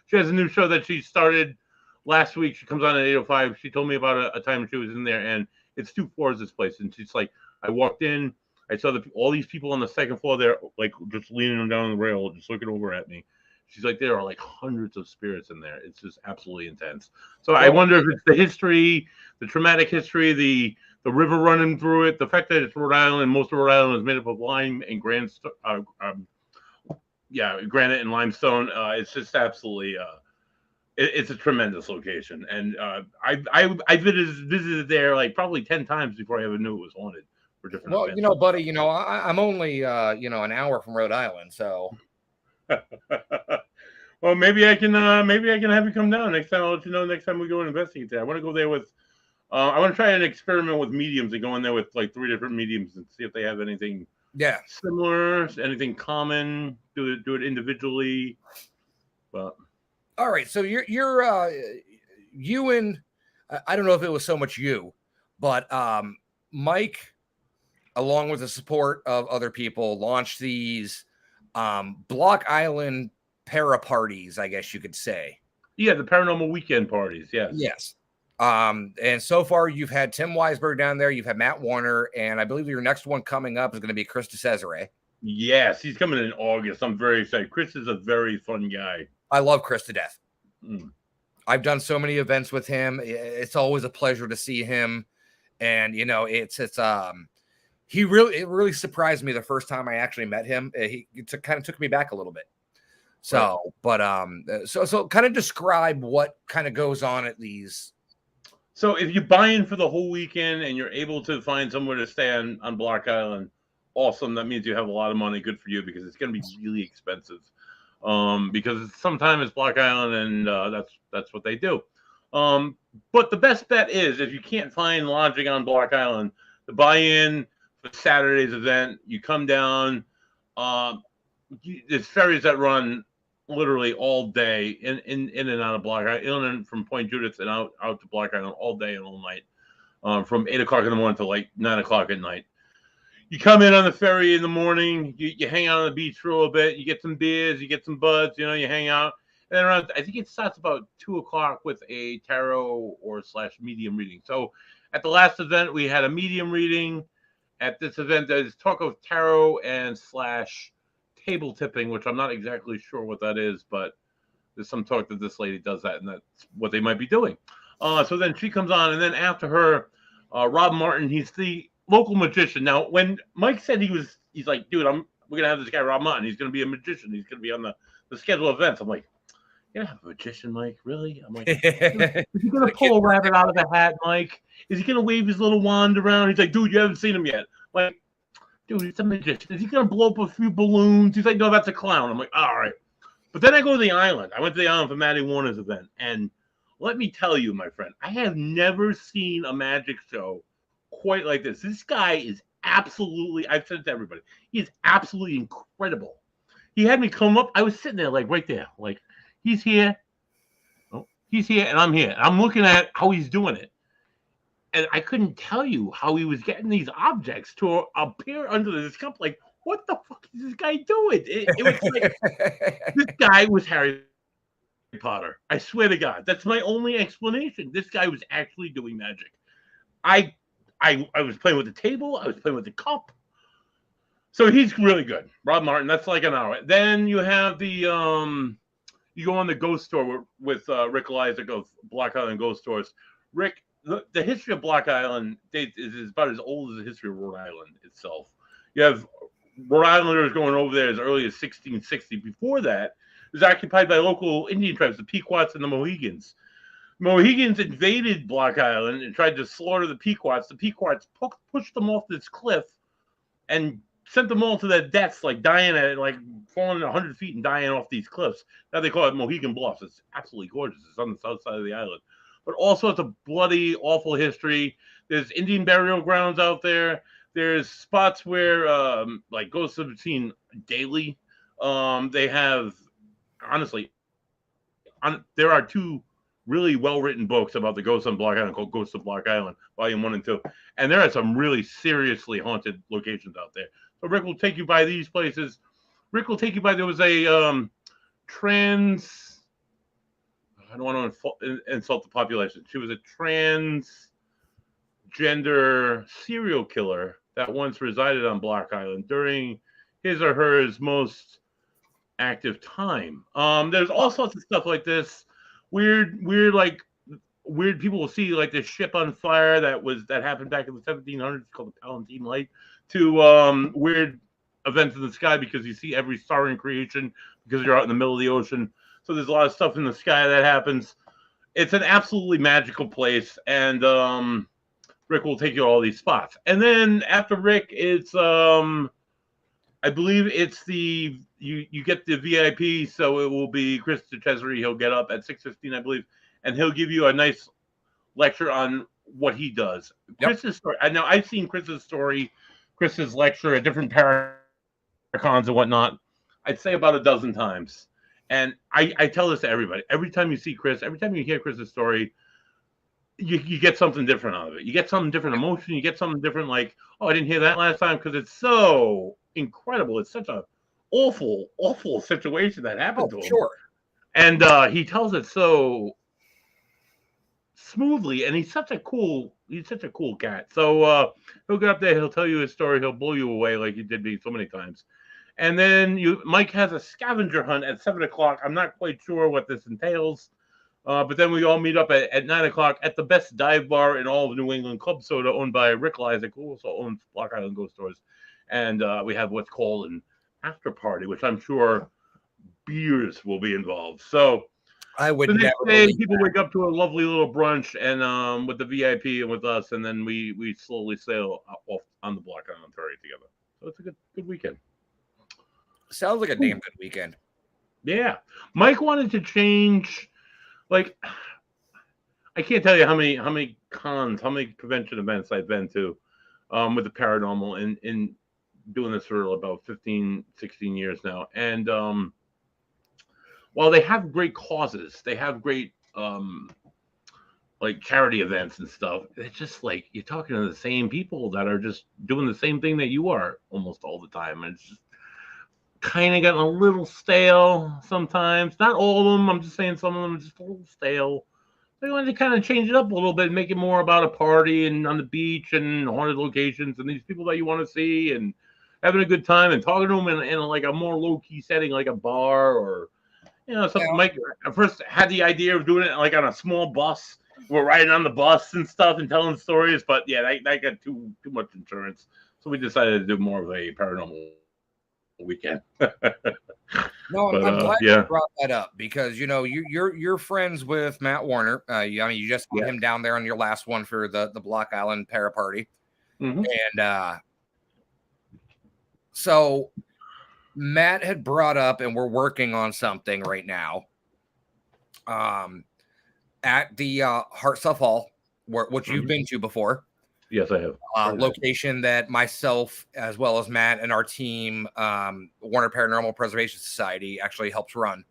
Speaker 2: she has a new show that she started last week. She comes on at 8:05. She told me about a time she was in there, and it's 2 floors this place, and she's like, I walked in, I saw all these people on the second floor there, like just leaning down the rail, just looking over at me. She's like, there are like hundreds of spirits in there. It's just absolutely intense. So I wonder if it's the history, the traumatic history, the river running through it, the fact that it's Rhode Island. Most of Rhode Island is made up of lime and granite and limestone. It's just absolutely, it's a tremendous location. And I visited there like probably 10 times before I ever knew it was haunted for different events.
Speaker 1: Buddy, I'm only an hour from Rhode Island, so.
Speaker 2: Well, maybe I can have you come down next time. I'll let you know next time we go and investigate there. I want to go there with I want to try an experiment with mediums and go in there with like 3 different mediums and see if they have anything similar, anything common. Do it individually. But
Speaker 1: all right, so you're you and I don't know if it was so much you, but Mike, along with the support of other people, launched these Block Island para parties, I guess you could say.
Speaker 2: Yeah, the paranormal weekend parties.
Speaker 1: Yes. And so far you've had Tim Weisberg down there, you've had Matt Warner, and I believe your next one coming up is going to be Chris DeCesare.
Speaker 2: Yes, he's coming in August. I'm very excited. Chris is a very fun guy.
Speaker 1: I love Chris to death. I've done so many events with him. It's always a pleasure to see him. And it's it really surprised me the first time I actually met him. Kind of took me back a little bit. So,
Speaker 2: Right.
Speaker 1: but so kind of describe what kind of goes on at these.
Speaker 2: So if you buy in for the whole weekend and you're able to find somewhere to stay on Block Island, awesome. That means you have a lot of money. Good for you, because it's going to be really expensive. Because sometimes it's Block Island, and that's what they do. But the best bet is, if you can't find lodging on Block Island, the buy-in for Saturday's event, you come down. Uh, there's ferries that run literally all day in and out of Block Island, in and from Point Judith and out to Block Island all day and all night, from 8 o'clock in the morning to like 9 o'clock at night. You come in on the ferry in the morning, you hang out on the beach for a little bit, you get some beers, you get some buds, you hang out. And then around, I think it starts about 2 o'clock with a tarot or / medium reading. So at the last event, we had a medium reading. At this event, there's talk of tarot and / table tipping, which I'm not exactly sure what that is, but there's some talk that this lady does that, and that's what they might be doing. So then she comes on, and then after her, Rob Martin, he's the local magician. Now, when Mike said he's like, dude, we're gonna have this guy Rob Martin. He's gonna be a magician. He's gonna be on the schedule of events. I'm like, you're gonna have a magician, Mike? Really? I'm like, is he gonna pull a rabbit out of the hat, Mike? Is he gonna wave his little wand around? He's like, dude, you haven't seen him yet. Like, dude, it's a magician. Is he gonna blow up a few balloons? He's like, no, that's a clown. I'm like, all right. But then I go to the island. I went to the island for Maddie Warner's event, and let me tell you, my friend, I have never seen a magic show quite like this. This guy is absolutely, I've said it to everybody, he is absolutely incredible. He had me come up. I was sitting there, like, right there. Like, he's here. Oh, he's here, and I'm here. I'm looking at how he's doing it. And I couldn't tell you how he was getting these objects to appear under this cup. Like, what the fuck is this guy doing? It was like, this guy was Harry Potter. I swear to God. That's my only explanation. This guy was actually doing magic. I was playing with the table. I was playing with the cup. So he's really good. Rob Martin, that's like an hour. Then you have the you go on the ghost store with Rick Eliza of Block Island Ghost Stores. Rick, the history of Block Island is about as old as the history of Rhode Island itself. You have Rhode Islanders going over there as early as 1660. Before that, it was occupied by local Indian tribes, the Pequots and the Mohegans. Mohegans invaded Block Island and tried to slaughter the Pequots. The Pequots pushed them off this cliff and sent them all to their deaths, like dying at, like falling 100 feet and dying off these cliffs. Now they call it Mohegan Bluffs. It's absolutely gorgeous. It's on the south side of the island. But all sorts of bloody, awful history. There's Indian burial grounds out there. There's spots where, like, ghosts have been seen daily. They have, honestly, there are 2 really well-written books about the ghosts on Block Island called Ghosts of Block Island, Volume 1 and 2. And there are some really seriously haunted locations out there. So Rick will take you by these places. Rick will take you by, there was a I don't want to insult the population. She was a transgender serial killer that once resided on Block Island during his or hers most active time. There's all sorts of stuff like this. Weird people will see, like, this ship on fire that happened back in the 1700s called the Palatine Light, to weird events in the sky because you see every star in creation because you're out in the middle of the ocean. So there's a lot of stuff in the sky that happens. It's an absolutely magical place, and Rick will take you to all these spots. And then after Rick, it's I believe it's you get the VIP, so it will be Chris DeCesare. He'll get up at 6:15, I believe, and he'll give you a nice lecture on what he does.
Speaker 1: Yep.
Speaker 2: Chris's story. Now, I've seen Chris's story, Chris's lecture at different paracons and whatnot. I'd say about a dozen times. And I tell this to everybody. Every time you see Chris, every time you hear Chris's story, you get something different out of it. You get something different emotion. You get something different, like, oh, I didn't hear that last time, because it's so incredible. It's such a awful, awful situation that happened to him.
Speaker 1: Sure.
Speaker 2: And he tells it so smoothly, and he's such a cool cat. So he'll get up there, he'll tell you his story, he'll blow you away like he did me so many times. And then Mike has a scavenger hunt at 7 o'clock. I'm not quite sure what this entails. But then we all meet up at 9 o'clock at the best dive bar in all of New England, Club Soda, owned by Rick Lysak, who also owns Block Island Ghost Stores. And we have what's called an after party, which I'm sure beers will be involved. So
Speaker 1: I would
Speaker 2: the
Speaker 1: never
Speaker 2: next day,
Speaker 1: believe
Speaker 2: people
Speaker 1: that.
Speaker 2: wake up to a lovely little brunch and with the VIP and with us, and then we slowly sail off on the Block Island ferry together. So it's a good weekend.
Speaker 1: Sounds like a damn good weekend.
Speaker 2: Yeah, Mike wanted to change. Like, I can't tell you how many cons, how many convention events I've been to with the paranormal in doing this for about 15, 16 years now. And while they have great causes, they have great like charity events and stuff. It's just like you're talking to the same people that are just doing the same thing that you are almost all the time. And it's just kind of getting a little stale sometimes. Not all of them. I'm just saying some of them are just a little stale. They wanted to kind of change it up a little bit, make it more about a party and on the beach and haunted locations and these people that you want to see and having a good time and talking to them in like a more low key setting, like a bar or something.
Speaker 1: Now,
Speaker 2: Mike at first had the idea of doing it like on a small bus. We're riding on the bus and stuff and telling stories, but yeah, that got too much insurance, so we decided to do more of a paranormal weekend.
Speaker 1: no,
Speaker 2: But
Speaker 1: I'm glad you
Speaker 2: yeah,
Speaker 1: brought that up because you're friends with Matt Warner. You just had
Speaker 2: yeah.
Speaker 1: him down there on your last one for the Block Island para party,
Speaker 2: Mm-hmm.
Speaker 1: and so Matt had brought up, and we're working on something right now. At the Heart Stuff Hall, which you've been to before.
Speaker 2: Yes, I have.
Speaker 1: Location that myself, as well as Matt and our team, Warner Paranormal Preservation Society, actually helps run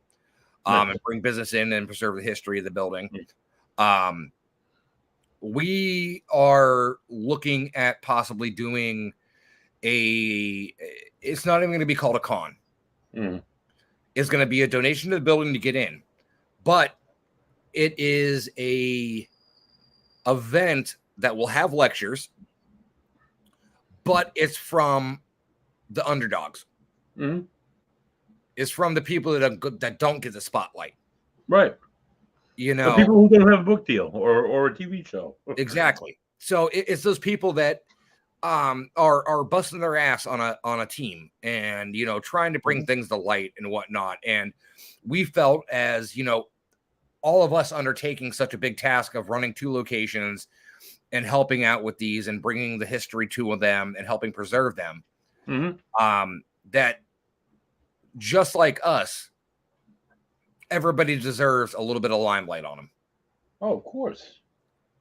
Speaker 2: Nice.
Speaker 1: and bring business in and preserve the history of the building.
Speaker 2: Nice.
Speaker 1: We are looking at possibly doing it's not even going to be called a con. It's going to be a donation to the building to get in, but it is a event that will have lectures, but it's from the underdogs. It's from the people that don't get the spotlight.
Speaker 2: Right. The people who don't have a book deal or a TV show.
Speaker 1: Exactly. So it's those people that are busting their ass on a team and trying to bring things to light and whatnot. And we felt as all of us undertaking such a big task of running 2 locations and helping out with these and bringing the history to them and helping preserve them, that just like us, everybody deserves a little bit of limelight on them.
Speaker 2: Oh, of course.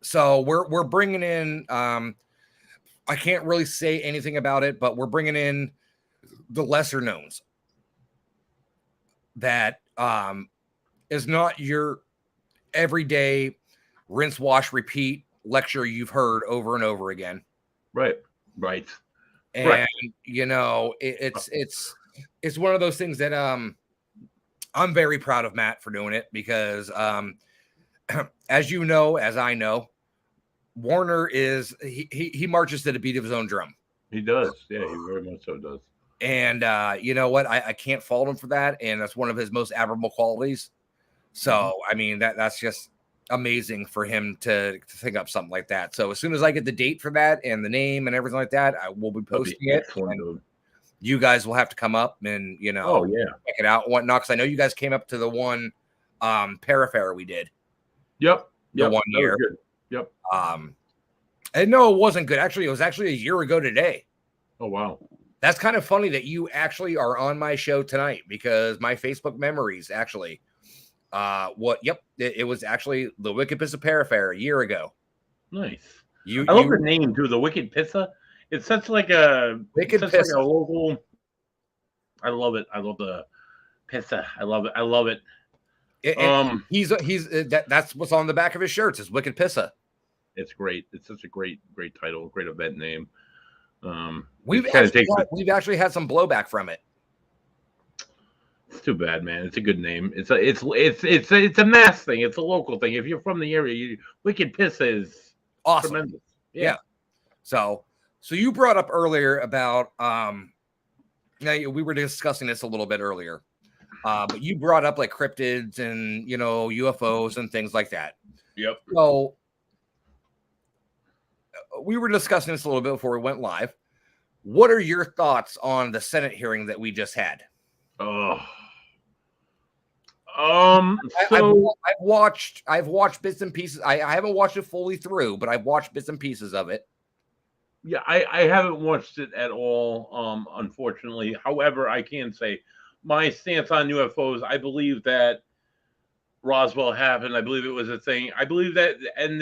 Speaker 1: So we're bringing in, I can't really say anything about it, but we're bringing in the lesser knowns that is not your everyday rinse, wash, repeat lecture you've heard over and over again.
Speaker 2: Right.
Speaker 1: And it's one of those things that I'm very proud of Matt for doing it because as you know, as I know, Warner is he marches to the beat of his own drum.
Speaker 2: He does. Yeah, he very much so does.
Speaker 1: And you know what? I can't fault him for that. And that's one of his most admirable qualities. So, I mean, that's just amazing for him to think up something like that. So as soon as I get the date for that and the name and everything like that, I will be posting it. You guys will have to come up and, check it out and whatnot. Because I know you guys came up to the one Parafair we did.
Speaker 2: Yep.
Speaker 1: The 1 year.
Speaker 2: Yep.
Speaker 1: And no, it wasn't good. Actually, it was actually a year ago today.
Speaker 2: Oh, wow.
Speaker 1: That's kind of funny that you actually are on my show tonight because my Facebook memories actually, it was actually the Wicked Pissa Parafair a year ago.
Speaker 2: Nice. I love the name too, the Wicked Pissa. It's such like a
Speaker 1: Wicked Pissa.
Speaker 2: Like a local. I love it. I love the Pissa. I love it.
Speaker 1: That's what's on the back of his shirts is Wicked Pissa.
Speaker 2: It's great. It's such a great title, great event name.
Speaker 1: We've actually had some blowback from it.
Speaker 2: It's too bad, man. It's a good name. It's a mass thing. It's a local thing. If you're from the area, Wicked Pissa is
Speaker 1: awesome.
Speaker 2: Tremendous.
Speaker 1: Yeah. So you brought up earlier about now we were discussing this a little bit earlier But you brought up like cryptids and UFOs and things like that.
Speaker 2: Yep.
Speaker 1: So we were discussing this a little bit before we went live. What are your thoughts on the Senate hearing that we just had?
Speaker 2: Oh.
Speaker 1: I've watched bits and pieces. I haven't watched it fully through, but I've watched bits and pieces of it.
Speaker 2: Yeah, I haven't watched it at all, unfortunately. However, I can say my stance on UFOs, I believe that Roswell happened. I believe it was a thing. I believe that, and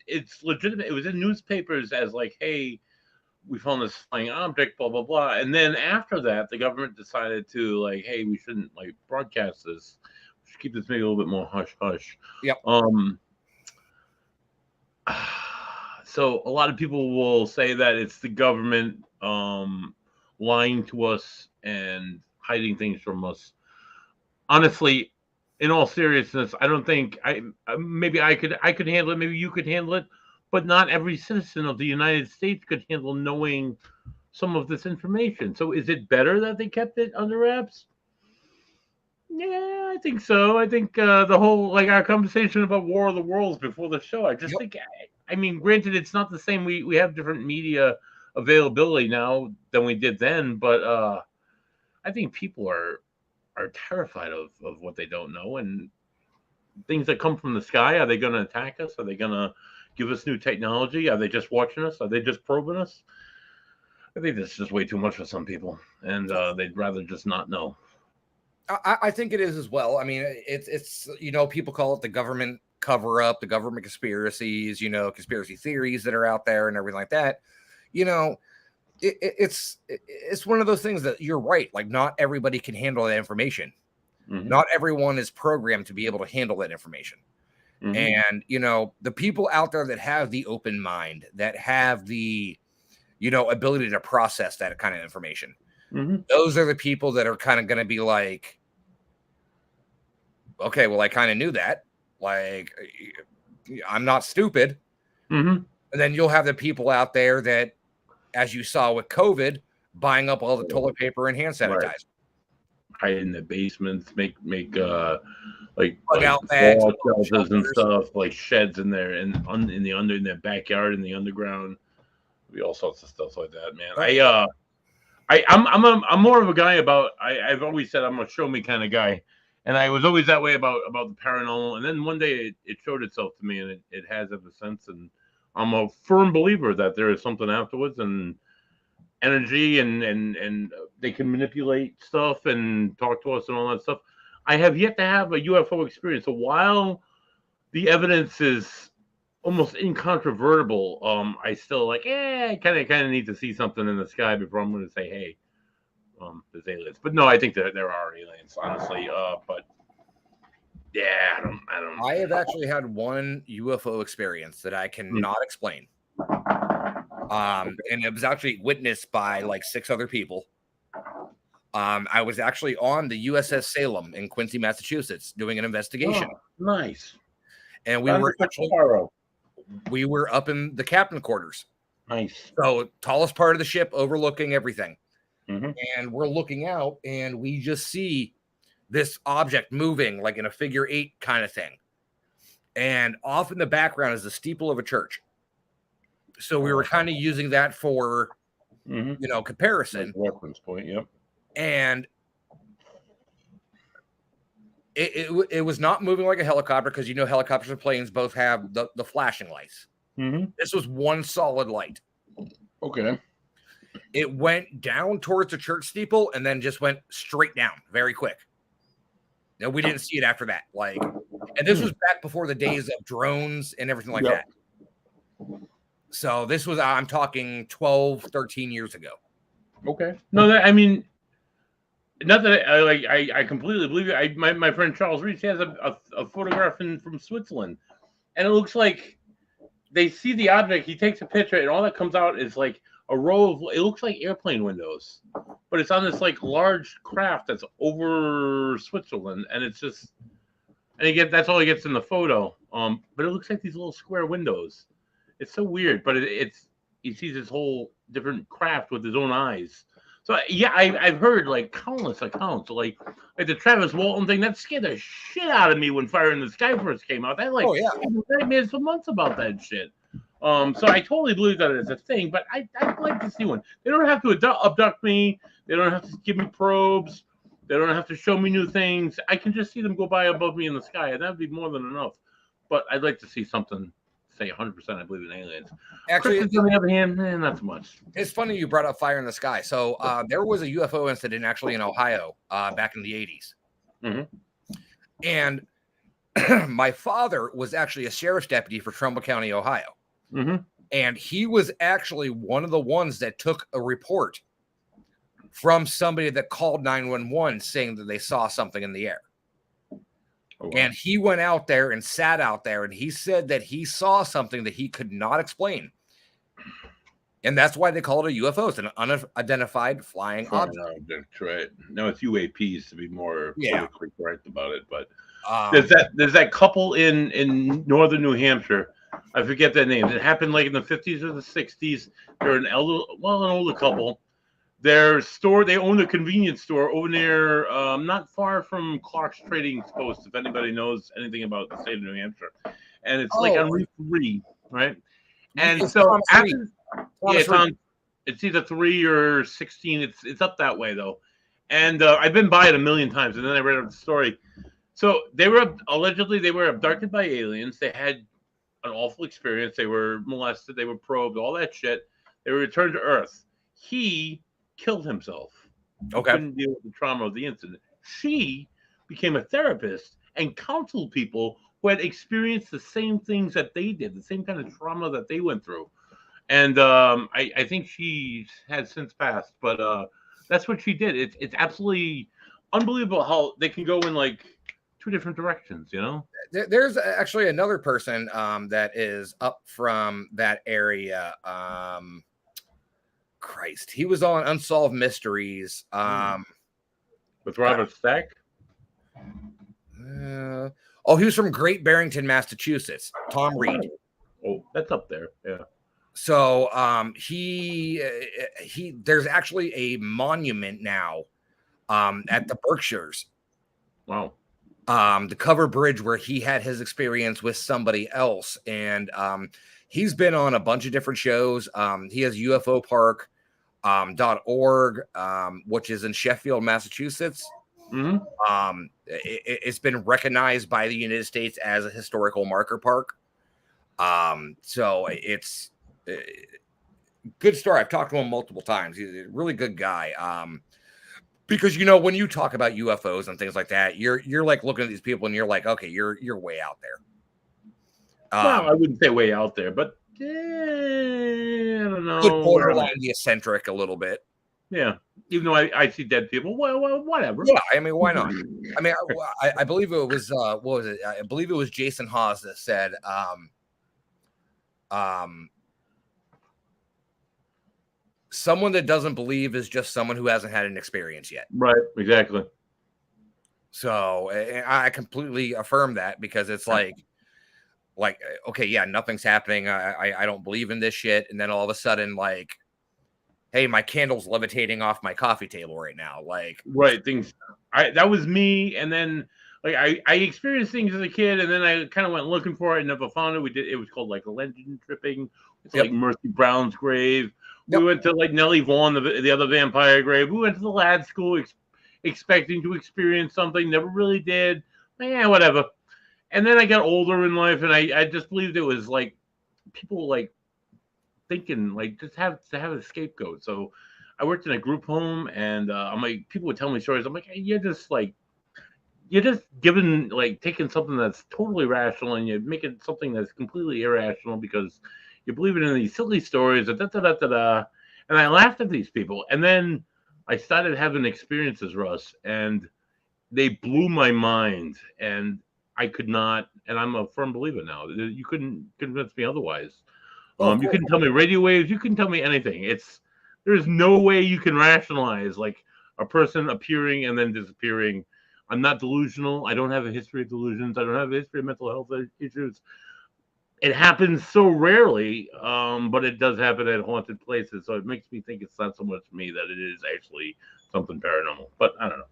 Speaker 2: it's legitimate. It was in newspapers as like, hey, we found this flying object, blah blah blah. And then after that, the government decided to like, hey, we shouldn't like broadcast this. We should keep this maybe a little bit more hush hush.
Speaker 1: Yep.
Speaker 2: So a lot of people will say that it's the government lying to us and hiding things from us. Honestly, in all seriousness, I don't think maybe I could handle it. Maybe you could handle it, but not every citizen of the United States could handle knowing some of this information. So is it better that they kept it under wraps? Yeah, I think so. I think the whole like our conversation about War of the Worlds before the show. I just think I mean, granted, it's not the same. We have different media availability now than we did then, but I think people are terrified of what they don't know and things that come from the sky. Are they going to attack us? Are they going to give us new technology? Are they just watching us? Are they just probing us? I think this is just way too much for some people, and they'd rather just not know.
Speaker 1: I think it is as well. I mean, it's people call it the government cover up, the government conspiracies, conspiracy theories that are out there and everything like that. It's one of those things that you're right. Like, not everybody can handle that information. Mm-hmm. Not everyone is programmed to be able to handle that information. Mm-hmm. And, the people out there that have the open mind, that have the, ability to process that kind of information, mm-hmm. those are the people that are kind of going to be like, okay, well, I kind of knew that. Like, I'm not stupid. Mm-hmm. And then you'll have the people out there that, as you saw with COVID, buying up all the toilet paper and hand sanitizer. Right.
Speaker 2: Hide in the basements, make like
Speaker 1: out bags,
Speaker 2: shelters and stuff, like sheds in there and in their backyard in the underground. Be all sorts of stuff like that, man. Right. I'm more of a guy about I've always said I'm a show me kind of guy. And I was always that way about the paranormal. And then one day it showed itself to me, and it has ever since. And I'm a firm believer that there is something afterwards, and energy, and they can manipulate stuff and talk to us and all that stuff. I have yet to have a UFO experience. So while the evidence is almost incontrovertible, I still like, I kind of need to see something in the sky before I'm going to say, hey, there's aliens. But no, I think there are aliens, honestly. But yeah, I don't.
Speaker 1: I have actually had one UFO experience that I cannot explain. And it was actually witnessed by like 6 other people. I was actually on the USS Salem in Quincy, Massachusetts, doing an investigation.
Speaker 2: Oh, nice.
Speaker 1: And we were up in the captain quarters.
Speaker 2: Nice.
Speaker 1: So tallest part of the ship, overlooking everything. Mm-hmm. And we're looking out, and we just see this object moving like in a figure 8 kind of thing. And off in the background is the steeple of a church. So we were kind of using that for, comparison.
Speaker 2: Reference point, yep.
Speaker 1: And it was not moving like a helicopter, because helicopters and planes both have the flashing lights. Mm-hmm. This was one solid light.
Speaker 2: Okay.
Speaker 1: It went down towards the church steeple and then just went straight down very quick. No, we didn't see it after that. Like, and this was back before the days of drones and everything like that. So this was, I'm talking 12, 13 years ago.
Speaker 2: Okay. No, I mean, not that I completely believe it. My friend Charles Reese has a photograph from Switzerland, and it looks like they see the object. He takes a picture, and all that comes out is like a row of, it looks like airplane windows, but it's on this like large craft that's over Switzerland, and it's just, and again, that's all he gets in the photo. But it looks like these little square windows. It's so weird, but it's he sees this whole different craft with his own eyes. So yeah, I've heard like countless accounts, like the Travis Walton thing that scared the shit out of me when Fire in the Sky first came out. I like
Speaker 1: Oh yeah.
Speaker 2: I had nightmares for months about that shit. So I totally believe that it's a thing, but I'd like to see one. They don't have to abduct me. They don't have to give me probes. They don't have to show me new things. I can just see them go by above me in the sky, and that'd be more than enough. But I'd like to see something. Say 100%. I believe in aliens.
Speaker 1: Actually,
Speaker 2: Cryptids, on the other hand, not so much.
Speaker 1: it's funny you brought up Fire in the Sky. So there was a UFO incident actually in Ohio back in the 80s.
Speaker 2: Mm-hmm.
Speaker 1: And my father was actually a sheriff's deputy for Trumbull County, Ohio.
Speaker 2: Mm-hmm.
Speaker 1: And he was actually one of the ones that took a report from somebody that called 911 saying that they saw something in the air. Oh, wow. And he went out there and sat out there, and he said that he saw something that he could not explain. And that's why they call it a UFO. It's an unidentified flying object.
Speaker 2: That's right. No, it's UAPs to be more politically correct about it. But there's that couple in northern New Hampshire. I forget their name. It happened like in the 50s or the 60s. They're an older couple. Their store, they own a convenience store over near, not far from Clark's Trading Post, if anybody knows anything about the state of New Hampshire. And it's like on Route 3, right? And it's so after, it's either 3 or 16. It's up that way though. And I've been by it a million times, and then I read the story. So they were allegedly abducted by aliens. They had an awful experience. They were molested. They were probed. All that shit. They were returned to Earth. He killed himself.
Speaker 1: Okay.
Speaker 2: Couldn't deal with the trauma of the incident. She became a therapist and counseled people who had experienced the same things that they did, the same kind of trauma that they went through. And I think she has since passed, but that's what she did. It's absolutely unbelievable how they can go in like 2 different directions, you know?
Speaker 1: There's actually another person that is up from that area. Christ, he was on Unsolved Mysteries
Speaker 2: with Robert Stack.
Speaker 1: He was from Great Barrington, Massachusetts. Tom Reed.
Speaker 2: Oh, that's up there. Yeah.
Speaker 1: So he there's actually a monument now at the Berkshires.
Speaker 2: Wow.
Speaker 1: The cover bridge where he had his experience with somebody else, and he's been on a bunch of different shows. He has UFOpark.org, which is in Sheffield, Massachusetts.
Speaker 2: Mm-hmm.
Speaker 1: It's been recognized by the United States as a historical marker park. So it's good story. I've talked to him multiple times. He's a really good guy. Because when you talk about UFOs and things like that, you're like looking at these people and you're like, okay, you're way out there.
Speaker 2: Well, I wouldn't say way out there, but I don't know.
Speaker 1: Good borderline the eccentric a little bit.
Speaker 2: Yeah, even though I see dead people, well, whatever.
Speaker 1: Yeah, I mean, why not? I mean, I believe it was what was it? I believe it was Jason Hawes that said, someone that doesn't believe is just someone who hasn't had an experience yet.
Speaker 2: Right, exactly.
Speaker 1: So I completely affirm that, because it's like, okay, yeah, nothing's happening. I don't believe in this shit. And then all of a sudden, like, hey, my candle's levitating off my coffee table right now. Like,
Speaker 2: right, things. That was me. And then like I experienced things as a kid, and then I kind of went looking for it and never found it. It was called like legend tripping. It's like Mercy Brown's grave. We went to like Nellie Vaughan, the other vampire grave. We went to the lad school expecting to experience something, never really did. Yeah, whatever. And then I got older in life, and I just believed it was like people like thinking like just have to have a scapegoat. So I worked in a group home, and I'm like, people would tell me stories. I'm like, hey, you're just giving, like, taking something that's totally rational and you're making something that's completely irrational because you're believing in these silly stories. And I laughed at these people. And then I started having experiences, Russ, and they blew my mind. And I could not, and I'm a firm believer now. You couldn't convince me otherwise. You couldn't tell me radio waves. You couldn't tell me anything. There's no way you can rationalize like a person appearing and then disappearing. I'm not delusional. I don't have a history of delusions. I don't have a history of mental health issues. it happens so rarely, but it does happen at haunted places. So it makes me think it's not so much me that it is actually something paranormal. But I don't know.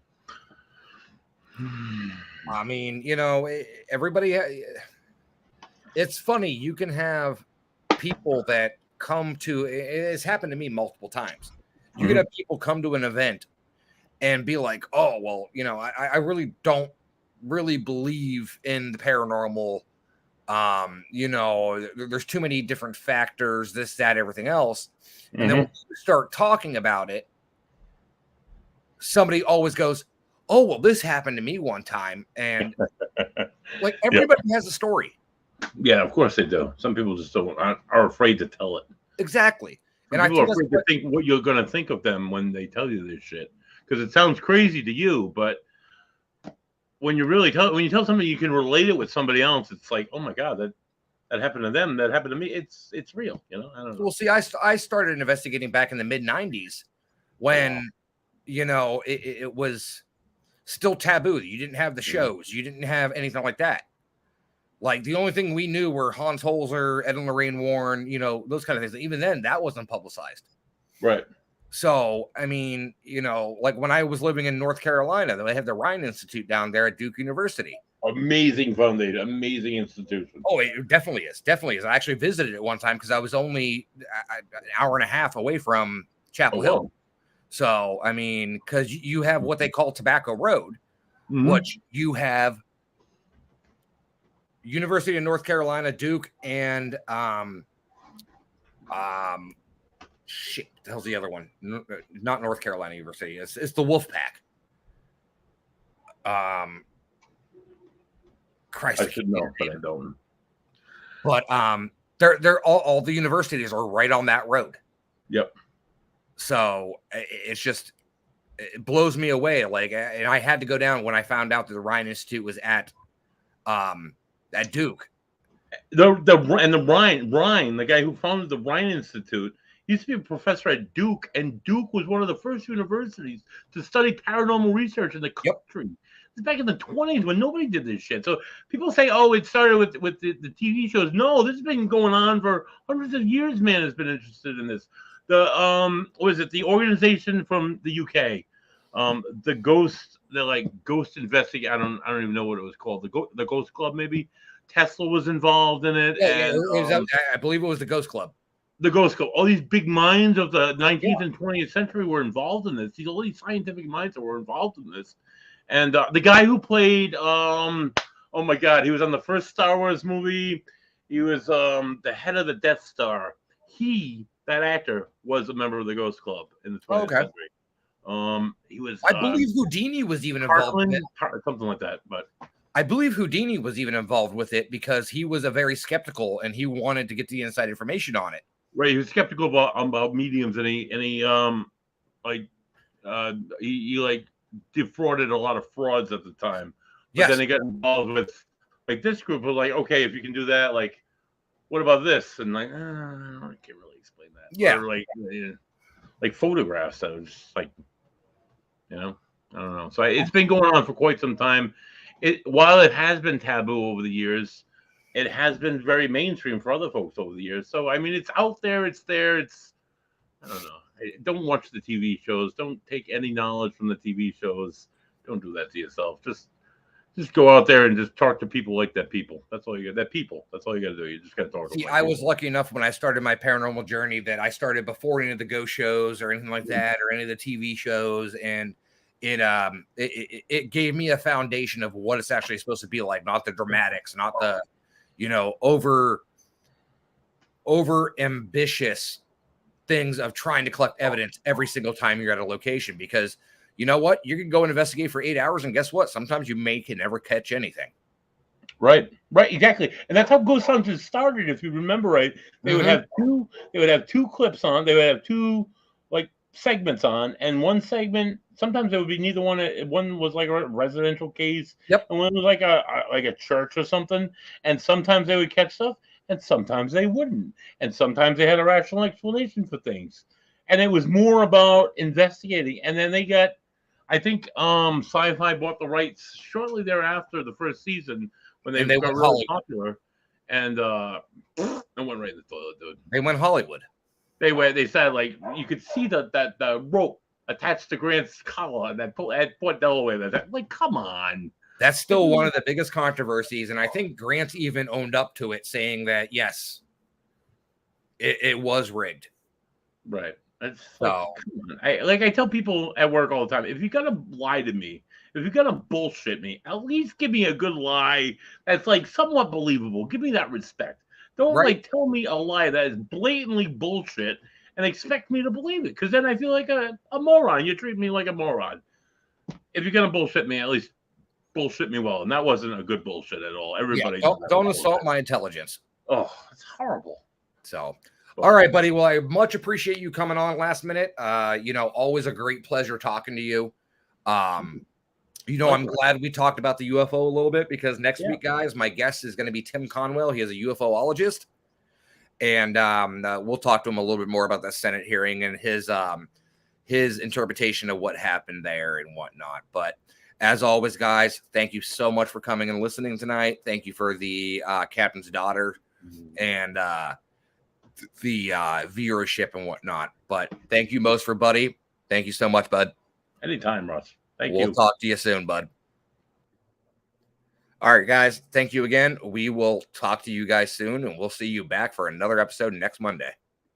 Speaker 1: I mean, you know, everybody. It's funny. You can have people that come to. It's happened to me multiple times. You can
Speaker 2: Mhm.
Speaker 1: have people come to an event and be like, "Oh, well, you know, I really don't really believe in the paranormal. You know, there's too many different factors, this, that, everything else." And then when
Speaker 2: Mhm.
Speaker 1: you start talking about it, somebody always goes, "Oh, well, this happened to me one time," and like
Speaker 2: Yeah.
Speaker 1: everybody has a story.
Speaker 2: Yeah, of course they do. Some people just don't are afraid to tell it.
Speaker 1: Exactly.
Speaker 2: Some
Speaker 1: And I
Speaker 2: people are
Speaker 1: think that's
Speaker 2: afraid to
Speaker 1: what,
Speaker 2: think what you're going to think of them when they tell you this shit because it sounds crazy to you, but when you tell somebody you can relate it with somebody else, it's like, oh my god, that happened to them, that happened to me. It's real, you know. I don't know.
Speaker 1: well, see, I started investigating back in the mid 90s
Speaker 2: Oh wow.
Speaker 1: when, you know, it was still taboo. You didn't have the
Speaker 2: Mhm.
Speaker 1: shows, you didn't have anything like that. Like the only thing we knew were Hans Holzer, Ed and Lorraine Warren, you know, those kind of things. Even then, that wasn't publicized.
Speaker 2: Right.
Speaker 1: So, I mean, you know, like when I was living in North Carolina, they had the Rhine Institute down there at Duke University.
Speaker 2: Amazing foundation, amazing institution.
Speaker 1: Oh, it definitely is. Definitely is. I actually visited it one time because I was only an hour and a half away from
Speaker 2: Oh
Speaker 1: Chapel Hill.
Speaker 2: wow.
Speaker 1: So, I mean, because you have what they call Tobacco Road,
Speaker 2: Hmm.
Speaker 1: which you have University of North Carolina, Duke, and um, shit, the hell's the other one? Not North Carolina University. It's the Wolf Pack. Um, Christ,
Speaker 2: I
Speaker 1: I can't
Speaker 2: should
Speaker 1: think
Speaker 2: know,
Speaker 1: of the
Speaker 2: but
Speaker 1: name.
Speaker 2: I don't.
Speaker 1: But they're all the universities are right on that road.
Speaker 2: Yep.
Speaker 1: So it's just it blows me away. Like, and I had to go down when I found out that the Ryan Institute was at Duke.
Speaker 2: The Ryan, the guy who founded the Ryan Institute, used to be a professor at Duke, and Duke was one of the first universities to study paranormal research in the
Speaker 1: Yep.
Speaker 2: country. It's back in the 20s when nobody did this shit. So people say, "Oh, it started with the TV shows." No, this has been going on for hundreds of years. Man has been interested in this. The what is it? The organization from the UK, the Ghost, the like Ghost Investigate. I don't even know what it was called. The Ghost Club, maybe. Tesla was involved in it,
Speaker 1: Yeah, yeah.
Speaker 2: and
Speaker 1: I believe it was the Ghost Club.
Speaker 2: the Ghost Club. All these big minds of the
Speaker 1: Yeah.
Speaker 2: 19th and 20th century were involved in this. These all these scientific minds that were involved in this. And the guy who played, oh my God, he was on the first Star Wars movie. He was the head of the Death Star. That actor, was a member of the Ghost Club in the
Speaker 1: Oh,
Speaker 2: 20th
Speaker 1: okay.
Speaker 2: century. He was
Speaker 1: I believe Houdini was even involved with it.
Speaker 2: Parkland, something like that. But
Speaker 1: I believe Houdini was even involved with it because he was a very skeptical and he wanted to get the inside information on it.
Speaker 2: right, he was skeptical about mediums, and he like he like defrauded a lot of frauds at the time. But then
Speaker 1: Yes.
Speaker 2: he got involved with like this group was like, okay, if you can do that, like, what about this? And like, I can't really explain that.
Speaker 1: Yeah.
Speaker 2: Or like photographs that was just like, you know, I don't know. So it's been going on for quite some time. While it has been taboo over the years, it has been very mainstream for other folks over the years. So I mean, it's out there, it's there, it's I don't know. Don't watch the TV shows. Don't take any knowledge from the TV shows. Don't do that to yourself. Just go out there and just talk to people like that people. That's all you got. That people. That's all you got to do. You just got to talk to them
Speaker 1: See,
Speaker 2: like
Speaker 1: I was
Speaker 2: people.
Speaker 1: lucky enough when I started my paranormal journey that I started before any of the ghost shows or anything like that or any of the TV shows, and it gave me a foundation of what it's actually supposed to be like, not the dramatics, not the over ambitious things of trying to collect evidence every single time you're at a location. Because you know what, you can go and investigate for 8 hours, and guess what? Sometimes you can never catch anything.
Speaker 2: Right. Right. Exactly. And that's how Ghost Hunters started. If you remember right, they would
Speaker 1: Mm-hmm.
Speaker 2: have two. They would have two clips on. They would have two like segments on, and one segment. Sometimes it would be neither one. One was like a residential case,
Speaker 1: Yep.
Speaker 2: and one was like a church or something. And sometimes they would catch stuff, and sometimes they wouldn't. And sometimes they had a rational explanation for things. And it was more about investigating. And then they got, I think, Sci-Fi bought the rights shortly thereafter the first season when they
Speaker 1: And they
Speaker 2: got
Speaker 1: went
Speaker 2: really
Speaker 1: Hollywood.
Speaker 2: popular, and it went right in the toilet, dude.
Speaker 1: They went Hollywood.
Speaker 2: They said like you could see the rope attached to Grant's collar at Port Delaware. That like, come on.
Speaker 1: That's still one of the biggest controversies, and I think Grant even owned up to it, saying that yes, it was rigged.
Speaker 2: Right. It's like, I tell people at work all the time, if you're gonna lie to me, if you're gonna bullshit me, at least give me a good lie that's like somewhat believable. Give me that respect. Don't
Speaker 1: Right.
Speaker 2: like tell me a lie that is blatantly bullshit and expect me to believe it, because then I feel like a moron. You treat me like a moron. If you're gonna bullshit me, at least bullshit me well. And that wasn't a good bullshit at all. Everybody
Speaker 1: don't assault my intelligence.
Speaker 2: Oh, it's horrible.
Speaker 1: So all right, buddy. Well, I much appreciate you coming on last minute. Always a great pleasure talking to you. I'm glad we talked about the UFO a little bit, because next week, guys, my guest is going to be Tim Conwell. He is a UFOologist, and we'll talk to him a little bit more about the Senate hearing and his interpretation of what happened there and whatnot. But as always, guys, thank you so much for coming and listening tonight. Thank you for the captain's daughter and the viewership and whatnot. But thank you most for Buddy. Thank you so much, bud.
Speaker 2: Anytime, Russ. Thank you.
Speaker 1: We'll talk to you soon, bud. All right, guys. Thank you again. We will talk to you guys soon, and we'll see you back for another episode next Monday.